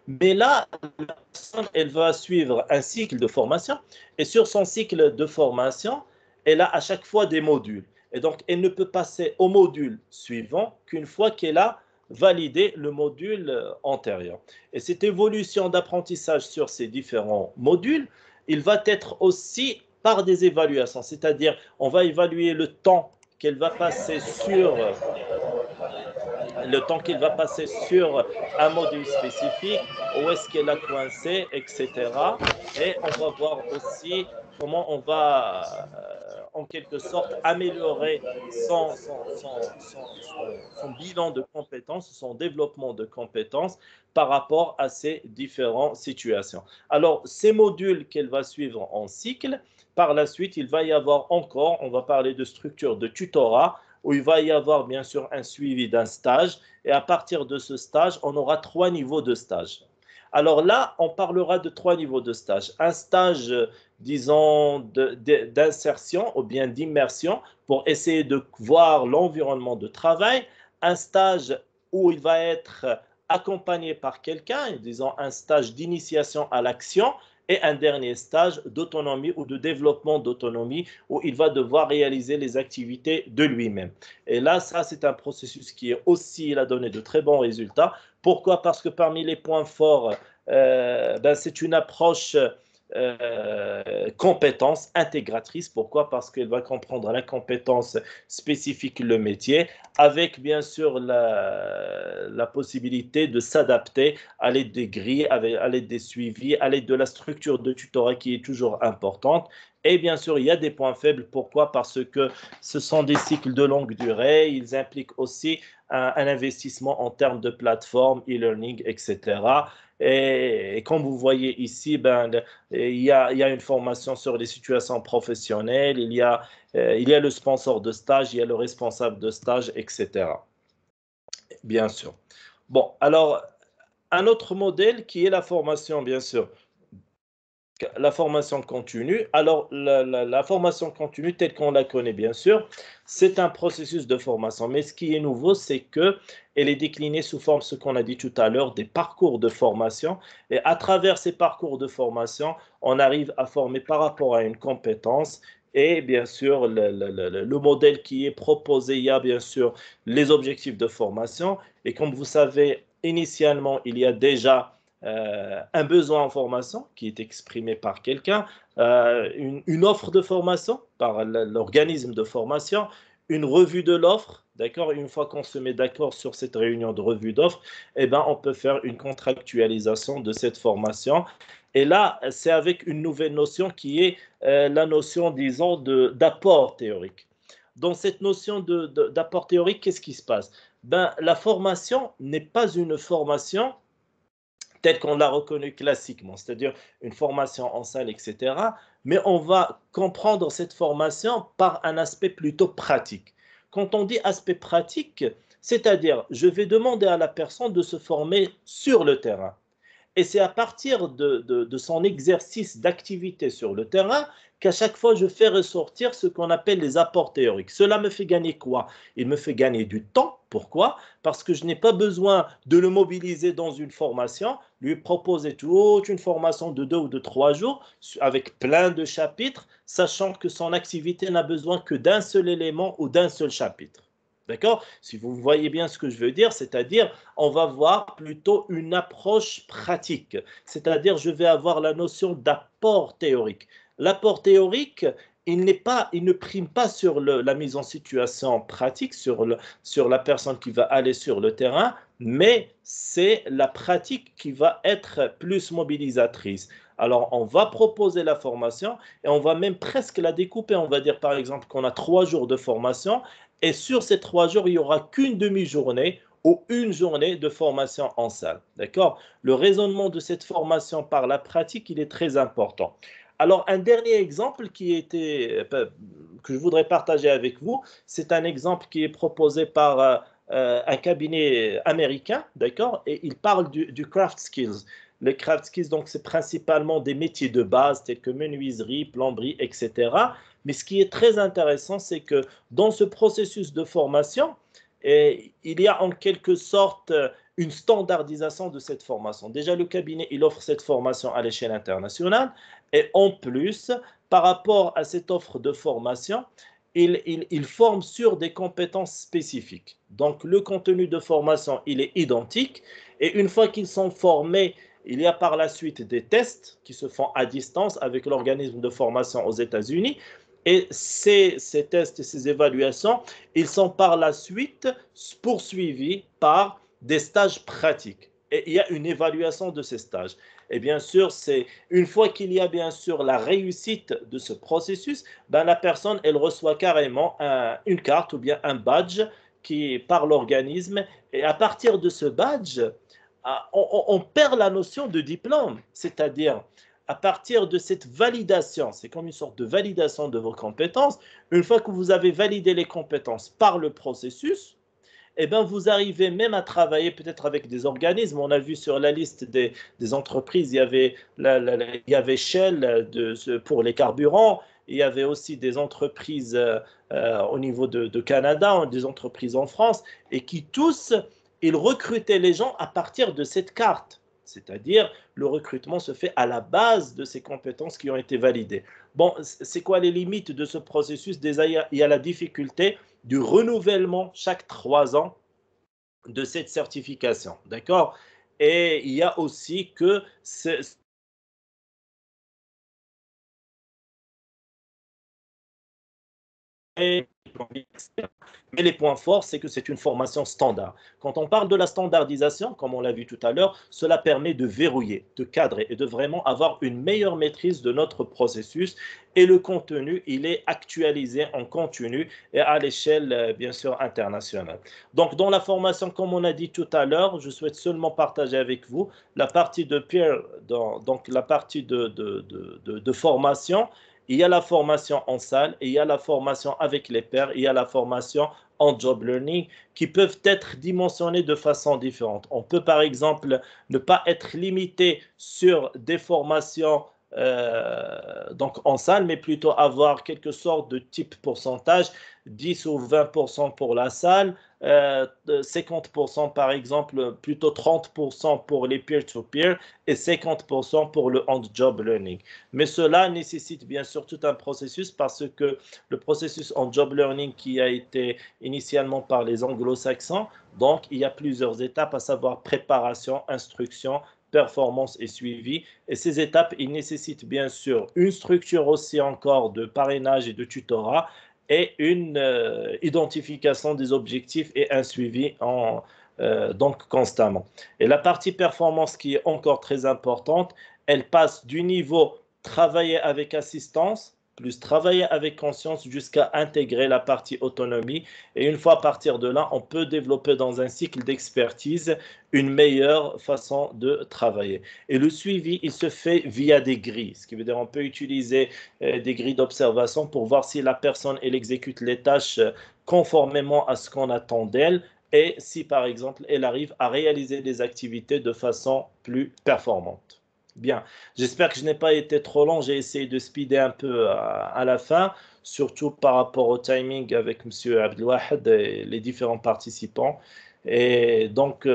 mais là, la personne, elle va suivre un cycle de formation et sur son cycle de formation, elle a à chaque fois des modules. Et donc, elle ne peut passer au module suivant qu'une fois qu'elle a validé le module antérieur. Et cette évolution d'apprentissage sur ces différents modules, il va être aussi par des évaluations, c'est-à-dire on va évaluer le temps qu'elle va passer sur un module spécifique, où est-ce qu'elle a coincé, etc. Et on va voir aussi comment on va, en quelque sorte, améliorer son bilan de compétences, son développement de compétences par rapport à ces différentes situations. Alors, ces modules qu'elle va suivre en cycle, par la suite, il va y avoir encore, on va parler de structure de tutorat, où il va y avoir bien sûr un suivi d'un stage. Et à partir de ce stage, on aura 3 niveaux de stage. Alors là, on parlera de 3 niveaux de stage. Un stage, disons, d'insertion ou bien d'immersion pour essayer de voir l'environnement de travail. Un stage où il va être accompagné par quelqu'un, disons un stage d'initiation à l'action, et un dernier stage d'autonomie ou de développement d'autonomie où il va devoir réaliser les activités de lui-même. Et là, ça, c'est un processus qui est aussi, il a donné de très bons résultats. Pourquoi? Parce que parmi les points forts, c'est une approche compétence intégratrice. Pourquoi? Parce qu'elle va comprendre la compétence spécifique, le métier, avec bien sûr la possibilité de s'adapter à l'aide des grilles, à l'aide des suivis, à l'aide de la structure de tutorat qui est toujours importante. Et bien sûr, il y a des points faibles. Pourquoi? Parce que ce sont des cycles de longue durée. Ils impliquent aussi un investissement en termes de plateforme, e-learning, etc. Et comme vous voyez ici, il y a une formation sur les situations professionnelles, il y a le sponsor de stage, il y a le responsable de stage, etc. Bien sûr. Bon, alors, un autre modèle qui est la formation, bien sûr, la formation continue. Alors, la formation continue, telle qu'on la connaît, bien sûr, c'est un processus de formation. Mais ce qui est nouveau, c'est que elle est déclinée sous forme, ce qu'on a dit tout à l'heure, des parcours de formation. Et à travers ces parcours de formation, on arrive à former par rapport à une compétence. Et bien sûr, le modèle qui est proposé, il y a bien sûr les objectifs de formation. Et comme vous savez, initialement, il y a déjà un besoin en formation qui est exprimé par quelqu'un, une offre de formation par l'organisme de formation, une revue de l'offre, d'accord? Une fois qu'on se met d'accord sur cette réunion de revue d'offre, eh ben, on peut faire une contractualisation de cette formation. Et là, c'est avec une nouvelle notion qui est la notion, disons, d'apport théorique. Dans cette notion d'apport théorique, qu'est-ce qui se passe? Ben, la formation n'est pas une formation telle qu'on l'a reconnu classiquement, c'est-à-dire une formation en salle, etc. Mais on va comprendre cette formation par un aspect plutôt pratique. Quand on dit aspect pratique, c'est-à-dire je vais demander à la personne de se former sur le terrain. Et c'est à partir de son exercice d'activité sur le terrain qu'à chaque fois je fais ressortir ce qu'on appelle les apports théoriques. Cela me fait gagner quoi? Il me fait gagner du temps. Pourquoi? Parce que je n'ai pas besoin de le mobiliser dans une formation, lui proposer toute une formation de 2 ou de 3 jours avec plein de chapitres, sachant que son activité n'a besoin que d'un seul élément ou d'un seul chapitre. D'accord? Si vous voyez bien ce que je veux dire, c'est-à-dire on va voir plutôt une approche pratique, c'est-à-dire je vais avoir la notion d'apport théorique. L'apport théorique, il ne prime pas sur la mise en situation pratique, sur la personne qui va aller sur le terrain, mais c'est la pratique qui va être plus mobilisatrice. Alors, on va proposer la formation et on va même presque la découper. On va dire par exemple qu'on a 3 jours de formation et sur ces 3 jours, il n'y aura qu'une demi-journée ou une journée de formation en salle. D'accord? Le raisonnement de cette formation par la pratique, il est très important. Alors, un dernier exemple que je voudrais partager avec vous, c'est un exemple qui est proposé par un cabinet américain, d'accord? Et il parle du craft skills. Le craft skills, donc, c'est principalement des métiers de base tels que menuiserie, plomberie, etc. Mais ce qui est très intéressant, c'est que dans ce processus de formation, il y a en quelque sorte une standardisation de cette formation. Déjà, le cabinet, il offre cette formation à l'échelle internationale. Et en plus, par rapport à cette offre de formation, il forme sur des compétences spécifiques. Donc, le contenu de formation, il est identique. Et une fois qu'ils sont formés, il y a par la suite des tests qui se font à distance avec l'organisme de formation aux États-Unis. Et ces tests et ces évaluations, ils sont par la suite poursuivis par des stages pratiques. Et il y a une évaluation de ces stages. Et bien sûr, c'est une fois qu'il y a bien sûr la réussite de ce processus, la personne, elle reçoit carrément une carte ou bien un badge qui par l'organisme. Et à partir de ce badge, on perd la notion de diplôme. C'est-à-dire, à partir de cette validation, c'est comme une sorte de validation de vos compétences, une fois que vous avez validé les compétences par le processus, eh bien, vous arrivez même à travailler peut-être avec des organismes. On a vu sur la liste des entreprises, il y avait Shell pour les carburants, il y avait aussi des entreprises au niveau de Canada, des entreprises en France, et qui tous, ils recrutaient les gens à partir de cette carte. C'est-à-dire, le recrutement se fait à la base de ces compétences qui ont été validées. Bon, c'est quoi les limites de ce processus? Déjà, il y a la difficulté du renouvellement chaque 3 ans de cette certification. D'accord? Et il y a aussi que mais les points forts, c'est que c'est une formation standard. Quand on parle de la standardisation, comme on l'a vu tout à l'heure, cela permet de verrouiller, de cadrer et de vraiment avoir une meilleure maîtrise de notre processus. Et le contenu, il est actualisé en continu et à l'échelle, bien sûr, internationale. Donc, dans la formation, comme on a dit tout à l'heure, je souhaite seulement partager avec vous la partie de peer, donc la partie de formation. Il y a la formation en salle, et il y a la formation avec les pairs, il y a la formation en job learning qui peuvent être dimensionnées de façon différente. On peut par exemple ne pas être limité sur des formations donc en salle, mais plutôt avoir quelque sorte de type pourcentage, 10 ou 20% pour la salle, 50% par exemple, plutôt 30% pour les peer-to-peer et 50% pour le on-job learning. Mais cela nécessite bien sûr tout un processus parce que le processus en job learning qui a été initialement par les anglo-saxons, donc il y a plusieurs étapes, à savoir préparation, instruction, performance et suivi. Et ces étapes, ils nécessitent bien sûr une structure aussi encore de parrainage et de tutorat et une identification des objectifs et un suivi donc constamment. Et la partie performance qui est encore très importante, elle passe du niveau travailler avec assistance plus travailler avec conscience jusqu'à intégrer la partie autonomie. Et une fois à partir de là, on peut développer dans un cycle d'expertise une meilleure façon de travailler. Et le suivi, il se fait via des grilles, ce qui veut dire on peut utiliser des grilles d'observation pour voir si la personne elle exécute les tâches conformément à ce qu'on attend d'elle et si par exemple elle arrive à réaliser des activités de façon plus performante. Bien, j'espère que je n'ai pas été trop long. J'ai essayé de speeder un peu à la fin, surtout par rapport au timing avec M. Abdelwahed et les différents participants. Et donc,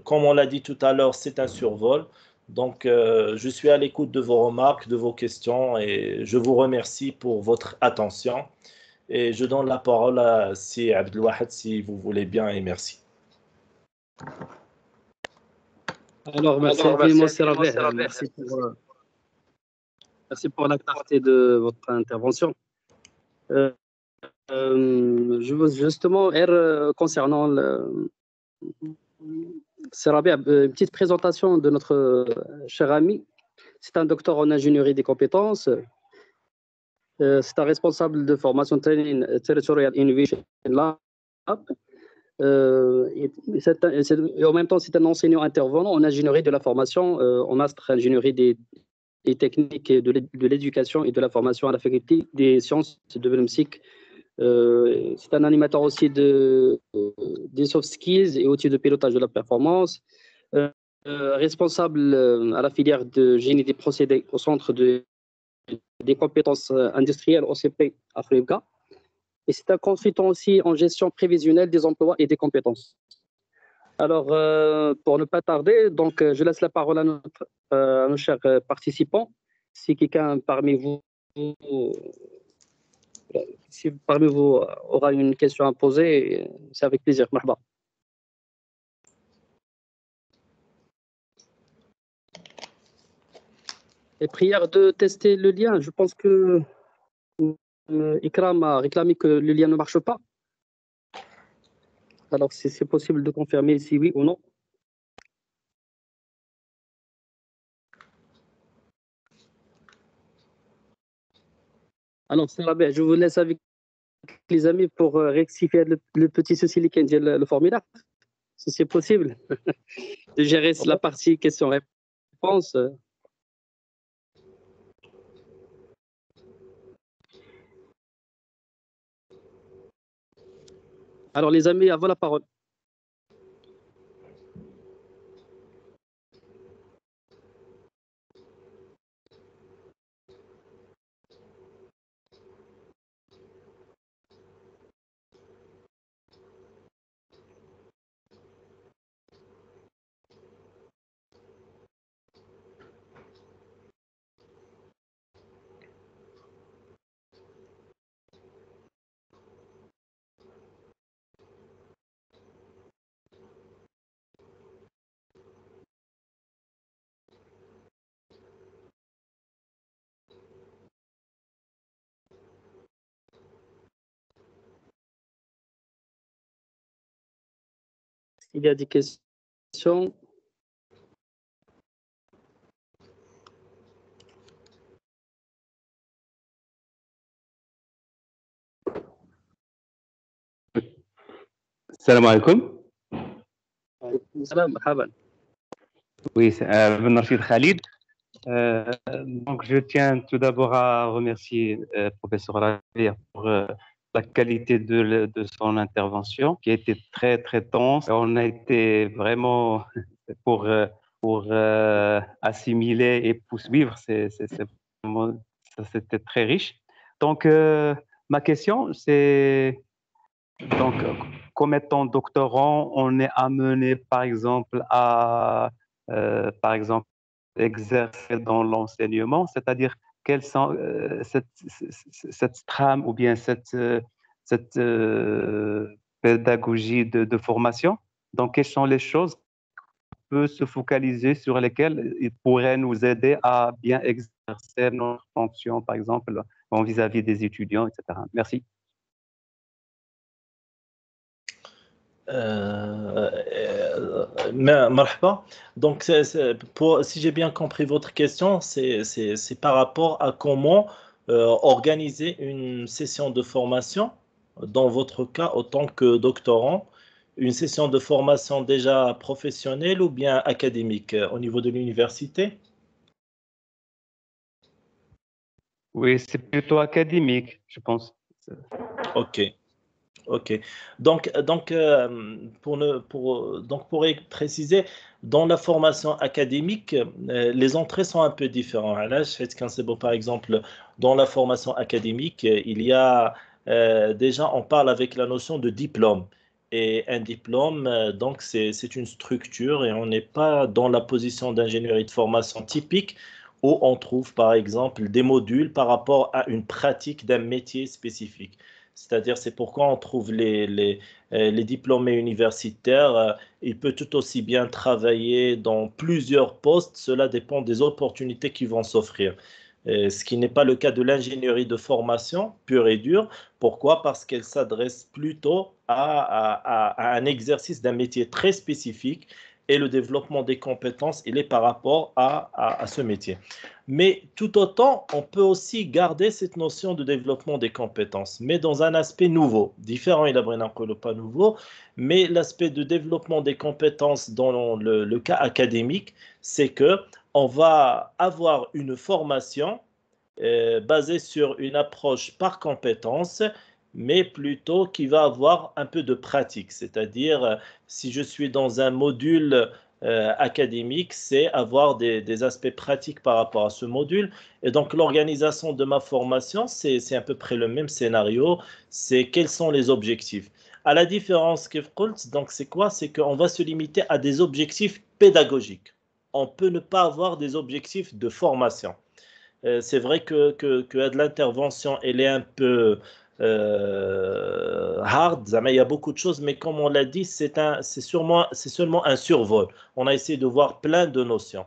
comme on l'a dit tout à l'heure, c'est un survol. Donc, je suis à l'écoute de vos remarques, de vos questions et je vous remercie pour votre attention. Et je donne la parole à Si Abdelwahed si vous voulez bien et merci. Alors, merci infiniment, Serabeh. Merci pour la clarté de votre intervention. Je veux justement, concernant Serabeh, une petite présentation de notre cher ami. C'est un docteur en ingénierie des compétences. C'est un responsable de formation training Territorial Innovation Lab. Et en même temps, c'est un enseignant intervenant en ingénierie de la formation, en master ingénierie des techniques et de l'éducation et de la formation à la faculté des sciences de Belmsic. C'est un animateur aussi des soft skills et outils de pilotage de la performance. Responsable à la filière de génie des procédés au centre des compétences industrielles OCP Africa. Et c'est un consultant aussi en gestion prévisionnelle des emplois et des compétences. Alors, pour ne pas tarder, donc, je laisse la parole à nos chers participants. Si quelqu'un parmi vous aura une question à poser, c'est avec plaisir. Marhaba. Et prière de tester le lien. Je pense que Ikram a réclamé que le lien ne marche pas. Alors, si c'est possible de confirmer si oui ou non. Alors, je vous laisse avec les amis pour rectifier le petit souci le formulaire, si c'est possible, de gérer la partie questions-réponses. Alors, les amis, à vous la parole. Il y a des questions. Salam alaikum. Salam, marhaban. Oui, c'est Ben Rachid Khalid. Donc, je tiens tout d'abord à remercier professeur Ravir pour la qualité de son intervention, qui a été très, très dense. On a été vraiment pour, assimiler et poursuivre, c'était très riche. Donc, ma question, c'est, donc, comme étant doctorant, on est amené, par exemple, par exemple, exercer dans l'enseignement, c'est-à-dire quelles sont cette trame ou bien cette pédagogie de formation. Donc, quelles sont les choses qu'on peut se focaliser sur lesquelles ils pourraient nous aider à bien exercer notre fonction, par exemple, vis-à-vis des étudiants, etc. Merci. Marhaba. Donc, si j'ai bien compris votre question, c'est par rapport à comment organiser une session de formation, dans votre cas, en tant que doctorant, une session de formation déjà professionnelle ou bien académique au niveau de l'université? Oui, c'est plutôt académique, je pense. Ok. Ok. Donc, pour préciser, dans la formation académique, les entrées sont un peu différentes. Là, je fais qu'un c'est bon, par exemple, dans la formation académique, il y a déjà, on parle avec la notion de diplôme. Et un diplôme, donc, c'est une structure et on n'est pas dans la position d'ingénierie de formation typique où on trouve, par exemple, des modules par rapport à une pratique d'un métier spécifique. C'est-à-dire, c'est pourquoi on trouve les diplômés universitaires. Il peut tout aussi bien travailler dans plusieurs postes. Cela dépend des opportunités qui vont s'offrir. Ce qui n'est pas le cas de l'ingénierie de formation pure et dure. Pourquoi? Parce qu'elle s'adresse plutôt à un exercice d'un métier très spécifique et le développement des compétences, il est par rapport à ce métier. Mais tout autant, on peut aussi garder cette notion de développement des compétences, mais dans un aspect nouveau, différent, il a pas nouveau, mais l'aspect de développement des compétences dans le cas académique, c'est que on va avoir une formation basée sur une approche par compétences, mais plutôt qui va avoir un peu de pratique. C'est-à-dire, si je suis dans un module académique, c'est avoir des aspects pratiques par rapport à ce module. Et donc, l'organisation de ma formation, c'est à peu près le même scénario. C'est quels sont les objectifs. À la différence que donc c'est quoi? C'est qu'on va se limiter à des objectifs pédagogiques. On peut ne pas avoir des objectifs de formation. C'est vrai que de l'intervention, elle est un peu hard, il y a beaucoup de choses, mais comme on l'a dit, c'est seulement un survol. On a essayé de voir plein de notions.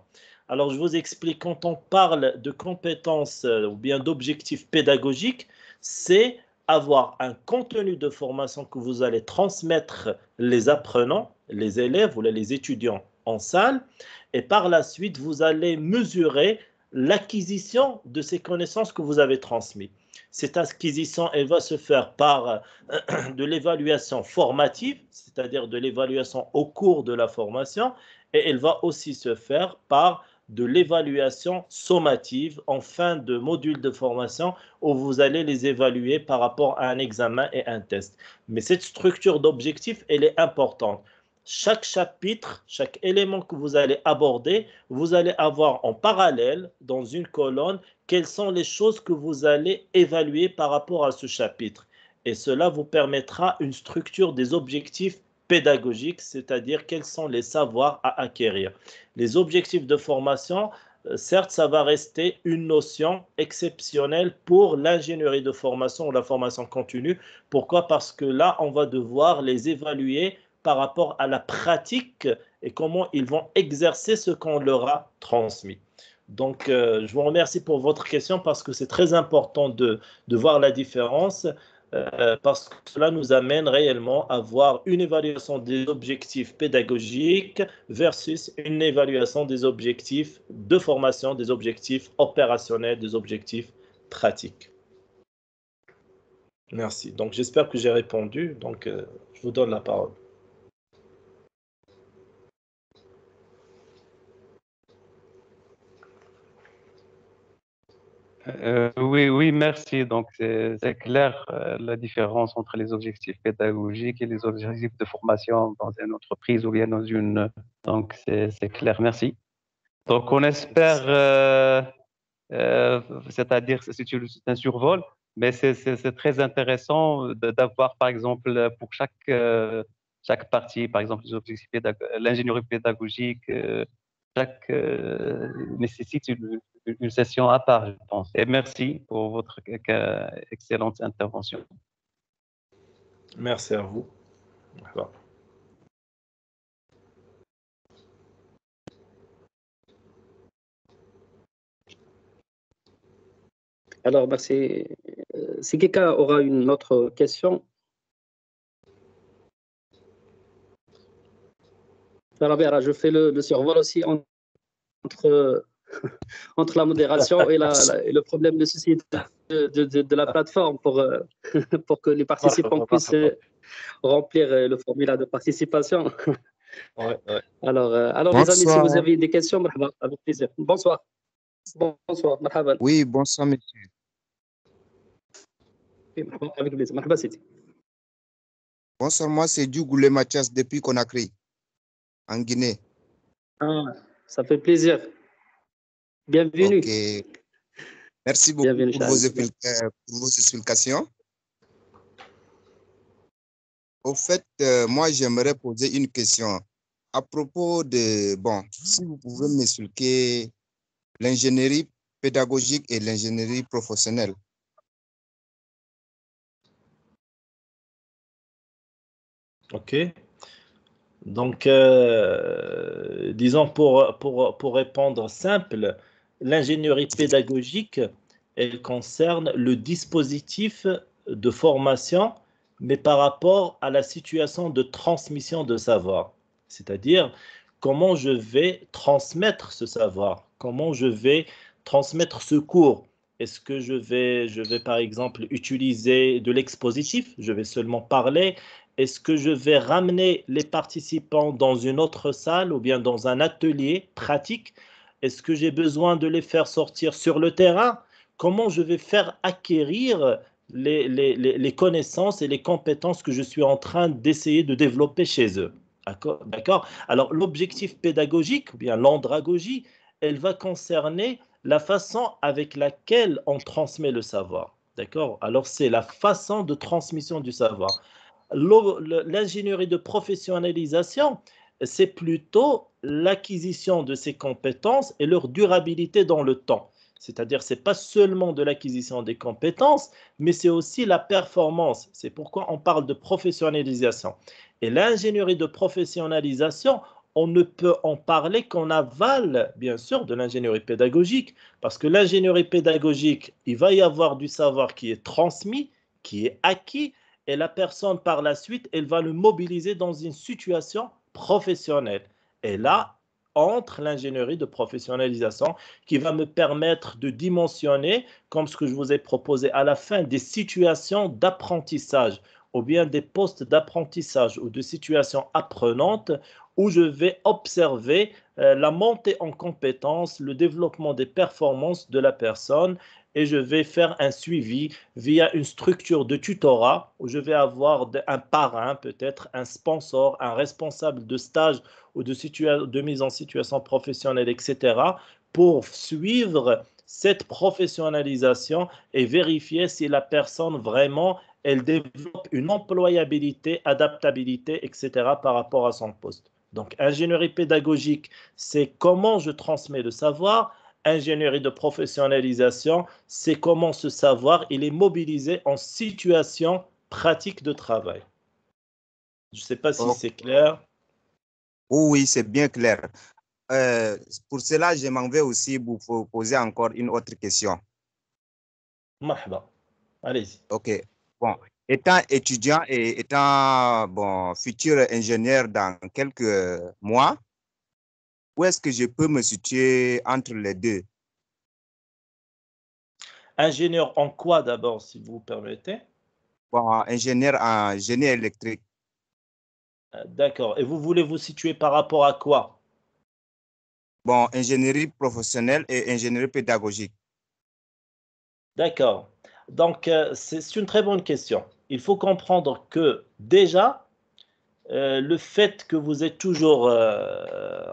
Alors, je vous explique, quand on parle de compétences ou bien d'objectifs pédagogiques, c'est avoir un contenu de formation que vous allez transmettre les apprenants, les élèves ou les étudiants en salle, et par la suite, vous allez mesurer l'acquisition de ces connaissances que vous avez transmises. Cette acquisition, elle va se faire par de l'évaluation formative, c'est-à-dire de l'évaluation au cours de la formation, et elle va aussi se faire par de l'évaluation sommative en fin de module de formation où vous allez les évaluer par rapport à un examen et un test. Mais cette structure d'objectifs, elle est importante. Chaque chapitre, chaque élément que vous allez aborder, vous allez avoir en parallèle, dans une colonne, quelles sont les choses que vous allez évaluer par rapport à ce chapitre. Et cela vous permettra une structure des objectifs pédagogiques, c'est-à-dire quels sont les savoirs à acquérir. Les objectifs de formation, certes, ça va rester une notion exceptionnelle pour l'ingénierie de formation ou la formation continue. Pourquoi? Parce que là, on va devoir les évaluer par rapport à la pratique et comment ils vont exercer ce qu'on leur a transmis. Donc, je vous remercie pour votre question parce que c'est très important de voir la différence parce que cela nous amène réellement à voir une évaluation des objectifs pédagogiques versus une évaluation des objectifs de formation, des objectifs opérationnels, des objectifs pratiques. Merci. Donc, j'espère que j'ai répondu. Donc, je vous donne la parole. Oui, merci. Donc, c'est clair la différence entre les objectifs pédagogiques et les objectifs de formation dans une entreprise ou bien dans une. Donc, c'est clair. Merci. Donc, on espère, c'est-à-dire, c'est un survol, mais c'est très intéressant d'avoir, par exemple, pour chaque partie, par exemple, les objectifs l'ingénierie pédagogique, chaque nécessite une session à part, je pense. Et merci pour votre excellente intervention. Merci à vous. D'accord. Alors, merci. Si quelqu'un aura une autre question. Alors, je fais le survol aussi entre la modération et le problème de souci de la plateforme pour que les participants puissent remplir le formulaire de participation. Ouais. Alors les amis, si vous avez des questions, avec plaisir. Bonsoir. Bonsoir, marhaban. Oui, bonsoir, monsieur. Avec plaisir. Marhaba, Sidi. Bonsoir, moi c'est Djougoulé Mathias depuis Conakry, en Guinée. Ah, ça fait plaisir. Bienvenue. Ok. Merci beaucoup pour vos explications. Au fait, moi j'aimerais poser une question à propos de, si vous pouvez m'expliquer l'ingénierie pédagogique et l'ingénierie professionnelle. OK. Donc, disons pour répondre simple, l'ingénierie pédagogique, elle concerne le dispositif de formation, mais par rapport à la situation de transmission de savoir. C'est-à-dire, comment je vais transmettre ce savoir, comment je vais transmettre ce cours. Est-ce que je vais par exemple utiliser de l'expositif, je vais seulement parler. Est-ce que je vais ramener les participants dans une autre salle ou bien dans un atelier pratique? Est-ce que j'ai besoin de les faire sortir sur le terrain? Comment je vais faire acquérir les connaissances et les compétences que je suis en train d'essayer de développer chez eux? D'accord? Alors, l'objectif pédagogique, ou bien l'andragogie, elle va concerner la façon avec laquelle on transmet le savoir. D'accord? Alors, c'est la façon de transmission du savoir. L'ingénierie de professionnalisation, c'est plutôt l'acquisition de ces compétences et leur durabilité dans le temps. C'est-à-dire, ce n'est pas seulement de l'acquisition des compétences, mais c'est aussi la performance. C'est pourquoi on parle de professionnalisation. Et l'ingénierie de professionnalisation, on ne peut en parler qu'en aval, bien sûr, de l'ingénierie pédagogique, parce que l'ingénierie pédagogique, il va y avoir du savoir qui est transmis, qui est acquis, et la personne, par la suite, elle va le mobiliser dans une situation professionnelle. Et là, entre l'ingénierie de professionnalisation qui va me permettre de dimensionner, comme ce que je vous ai proposé à la fin, des situations d'apprentissage ou bien des postes d'apprentissage ou de situations apprenantes où je vais observer la montée en compétences, le développement des performances de la personne et je vais faire un suivi via une structure de tutorat où je vais avoir un parrain, peut-être un sponsor, un responsable de stage ou de mise en situation professionnelle, etc., pour suivre cette professionnalisation et vérifier si la personne vraiment elle développe une employabilité, adaptabilité, etc. par rapport à son poste. Donc, ingénierie pédagogique, c'est comment je transmets le savoir. Ingénierie de professionnalisation, c'est comment ce savoir il est mobilisé en situation pratique de travail. Je ne sais pas si Oh, c'est clair. oui, c'est bien clair. Pour cela, je m'en vais aussi vous poser encore une autre question. Mahba. Allez-y. OK. Bon, étant étudiant et étant bon, futur ingénieur dans quelques mois, où est-ce que je peux me situer entre les deux? Ingénieur en quoi d'abord, si vous permettez? Bon, ingénieur en génie électrique. D'accord. Et vous voulez vous situer par rapport à quoi? Bon, ingénierie professionnelle et ingénierie pédagogique. D'accord. Donc, c'est une très bonne question. Il faut comprendre que déjà, le fait que vous êtes toujours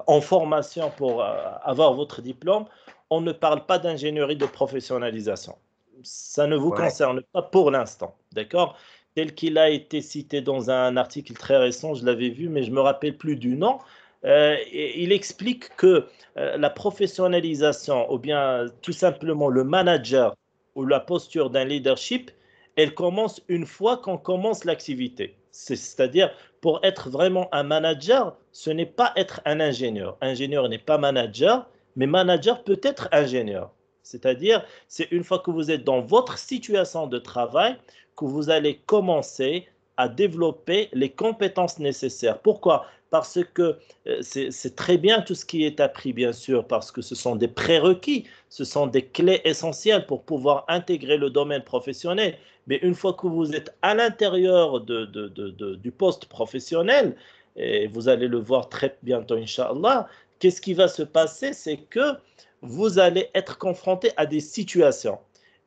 en formation pour avoir votre diplôme, on ne parle pas d'ingénierie de professionnalisation. Ça ne vous Ouais. concerne pas pour l'instant, d'accord? Tel qu'il a été cité dans un article très récent, je l'avais vu, mais je ne me rappelle plus du nom. Il explique que la professionnalisation, ou bien tout simplement le manager ou la posture d'un leadership, elle commence une fois qu'on commence l'activité. C'est-à-dire, pour être vraiment un manager, ce n'est pas être un ingénieur. Ingénieur n'est pas manager, mais manager peut être ingénieur. C'est-à-dire, c'est une fois que vous êtes dans votre situation de travail que vous allez commencer à développer les compétences nécessaires. Pourquoi? Parce que c'est très bien tout ce qui est appris, bien sûr, parce que ce sont des prérequis, ce sont des clés essentielles pour pouvoir intégrer le domaine professionnel. Mais une fois que vous êtes à l'intérieur du poste professionnel, et vous allez le voir très bientôt, Inch'Allah, qu'est-ce qui va se passer? C'est que vous allez être confronté à des situations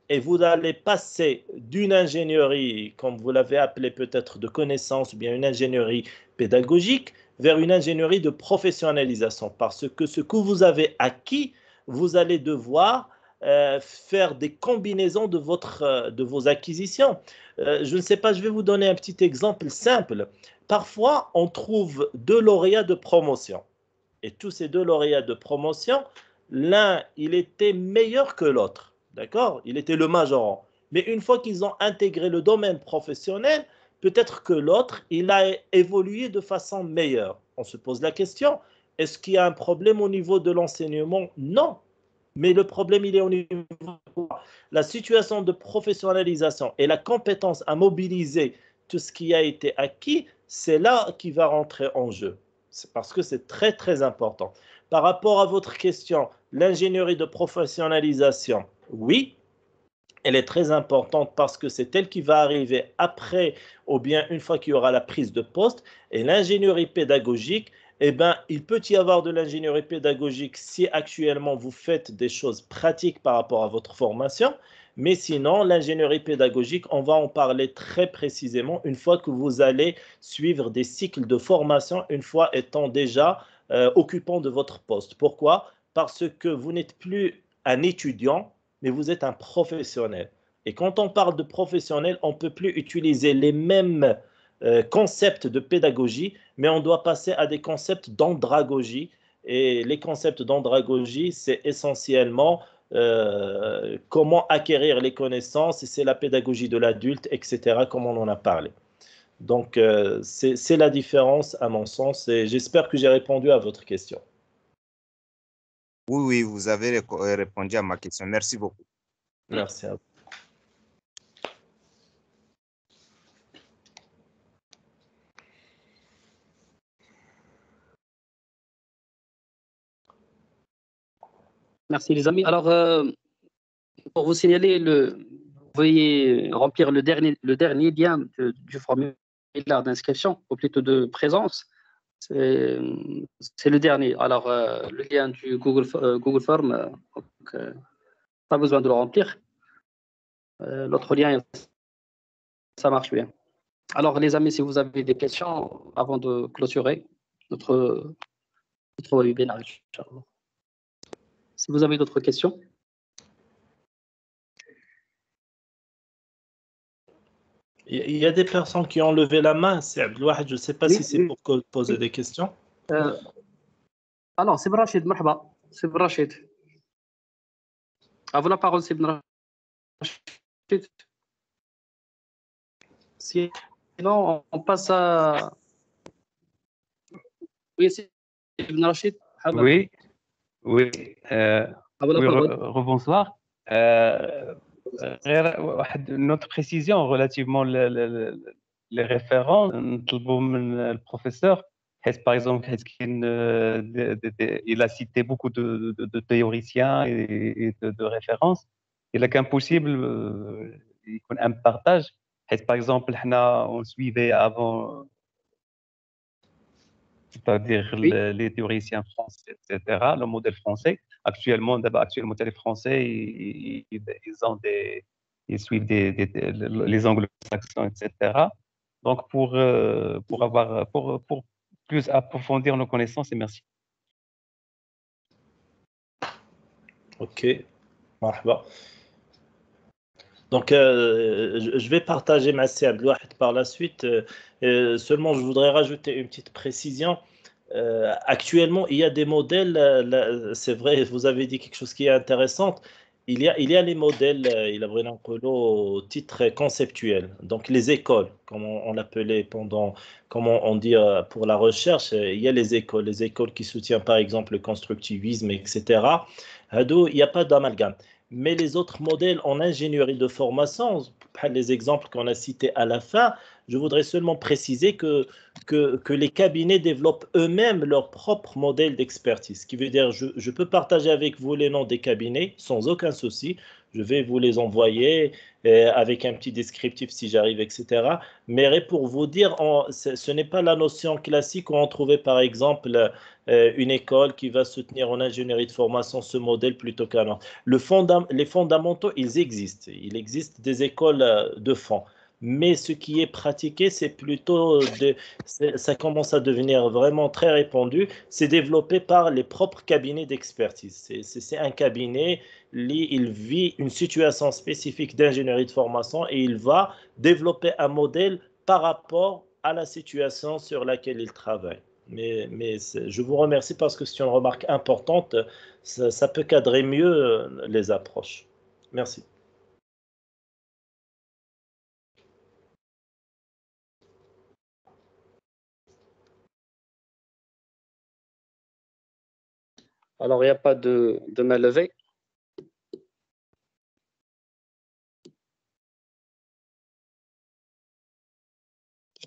et vous allez passer d'une ingénierie, comme vous l'avez appelé peut-être de connaissance, ou bien une ingénierie pédagogique, vers une ingénierie de professionnalisation. Parce que ce que vous avez acquis, vous allez devoir faire des combinaisons de vos acquisitions. Je ne sais pas, je vais vous donner un petit exemple simple. Parfois, on trouve deux lauréats de promotion. Et tous ces deux lauréats de promotion, l'un, il était meilleur que l'autre. D'accord? Il était le majorant. Mais une fois qu'ils ont intégré le domaine professionnel, peut-être que l'autre, il a évolué de façon meilleure. On se pose la question, est-ce qu'il y a un problème au niveau de l'enseignement? Non. Mais le problème, il est au niveau de la situation de professionnalisation et la compétence à mobiliser tout ce qui a été acquis, c'est là qui va rentrer en jeu. C'est parce que c'est très, très important. Par rapport à votre question, l'ingénierie de professionnalisation, oui, elle est très importante parce que c'est elle qui va arriver après ou bien une fois qu'il y aura la prise de poste. Et l'ingénierie pédagogique, eh ben, il peut y avoir de l'ingénierie pédagogique si actuellement vous faites des choses pratiques par rapport à votre formation. Mais sinon, l'ingénierie pédagogique, on va en parler très précisément une fois que vous allez suivre des cycles de formation, une fois étant déjà occupant de votre poste. Pourquoi? Parce que vous n'êtes plus un étudiant, mais vous êtes un professionnel. Et quand on parle de professionnel, on ne peut plus utiliser les mêmes concepts de pédagogie, mais on doit passer à des concepts d'andragogie. Et les concepts d'andragogie, c'est essentiellement comment acquérir les connaissances, et c'est la pédagogie de l'adulte, etc., comme on en a parlé. Donc, c'est la différence à mon sens, et j'espère que j'ai répondu à votre question. Oui, oui, vous avez répondu à ma question. Merci beaucoup. Merci à vous. Merci les amis. Alors, pour vous signaler, vous veuillez remplir le dernier lien du formulaire d'inscription, ou plutôt de présence. C'est le dernier. Alors, le lien du Google Form, pas besoin de le remplir. L'autre lien, ça marche bien. Alors, les amis, si vous avez des questions, avant de clôturer notre webinaire, Inch'Allah. Si vous avez d'autres questions. Il y a des personnes qui ont levé la main. C'est Abdelwahid, je ne sais pas si c'est pour poser des questions. Alors, c'est Rachid, marhaba. C'est Rachid. À vous la parole, c'est Rachid. Sinon, on passe à... Oui, c'est Ibn Rachid. Oui, oui. Rebonsoir. Une autre précision relativement les références, le professeur, par exemple, il a cité beaucoup de théoriciens et de références. Il est qu'impossible, il y a un partage. Par exemple, on suivait avant, c'est-à-dire les théoriciens français, etc., le modèle français. Actuellement, les Français, ils suivent les anglo-saxons, etc. Donc, pour plus approfondir nos connaissances, et merci. Ok. Marhaba. Donc, je vais partager ma Abdelwahid par la suite. Seulement, je voudrais rajouter une petite précision. Actuellement, il y a des modèles, c'est vrai, vous avez dit quelque chose qui est intéressant. Il y a les modèles, il a vraiment au titre conceptuel. Donc, les écoles, comme on l'appelait pendant, comme on dit pour la recherche, il y a les écoles qui soutiennent par exemple le constructivisme, etc. Il n'y a pas d'amalgame. Mais les autres modèles en ingénierie de formation, les exemples qu'on a cités à la fin, je voudrais seulement préciser que les cabinets développent eux-mêmes leur propre modèle d'expertise. Ce qui veut dire, je peux partager avec vous les noms des cabinets sans aucun souci. Je vais vous les envoyer avec un petit descriptif si j'arrive, etc. Mais pour vous dire, ce n'est pas la notion classique où on trouvait par exemple une école qui va soutenir en ingénierie de formation ce modèle plutôt qu'un autre. Les fondamentaux, ils existent. Il existe des écoles de fond. Mais ce qui est pratiqué, c'est plutôt, ça commence à devenir vraiment très répandu, c'est développé par les propres cabinets d'expertise. C'est un cabinet, il vit une situation spécifique d'ingénierie de formation et il va développer un modèle par rapport à la situation sur laquelle il travaille. Mais je vous remercie parce que c'est une remarque importante. Ça peut cadrer mieux les approches. Merci. Alors, il n'y a pas de main levée.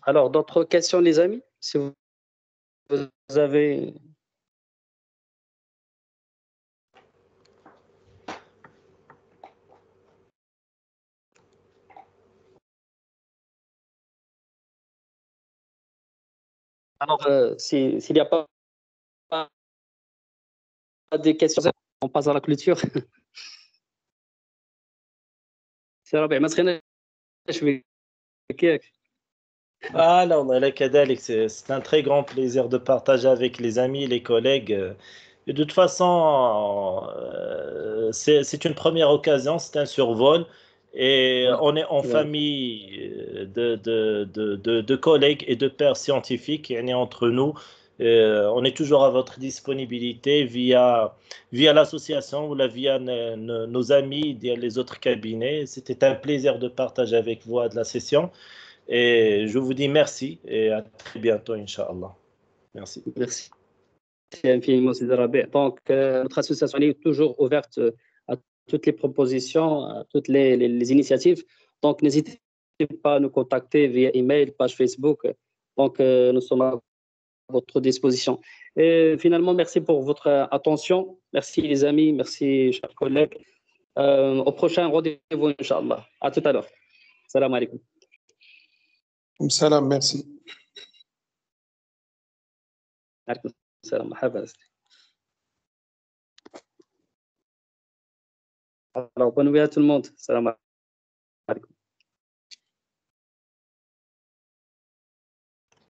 Alors, d'autres questions, les amis? Si vous avez... Alors, s'il n'y a pas des questions, on passe à la clôture. C'est Rabia, ما تخليناش بك. Ah là, c'est un très grand plaisir de partager avec les amis, les collègues. Et de toute façon, c'est une première occasion, c'est un survol. Et on est en famille de collègues et de pairs scientifiques, et on est entre nous. On est toujours à votre disponibilité via l'association ou via nos amis, via les autres cabinets. C'était un plaisir de partager avec vous de la session. Et je vous dis merci et à très bientôt, Inch'Allah. Merci. Merci infiniment, Sidi Rabi. Donc, notre association est toujours ouverte à toutes les propositions, à toutes les initiatives. Donc, n'hésitez pas à nous contacter via email, page Facebook. Donc, nous sommes à votre disposition. Et finalement, merci pour votre attention. Merci les amis, merci chers collègues. Au prochain rendez-vous, Inch'Allah. À tout à l'heure. Salam alaikum. Salam, merci. عليكم السلام مرحبا. Alors bonne nuit à tout le monde. Salam.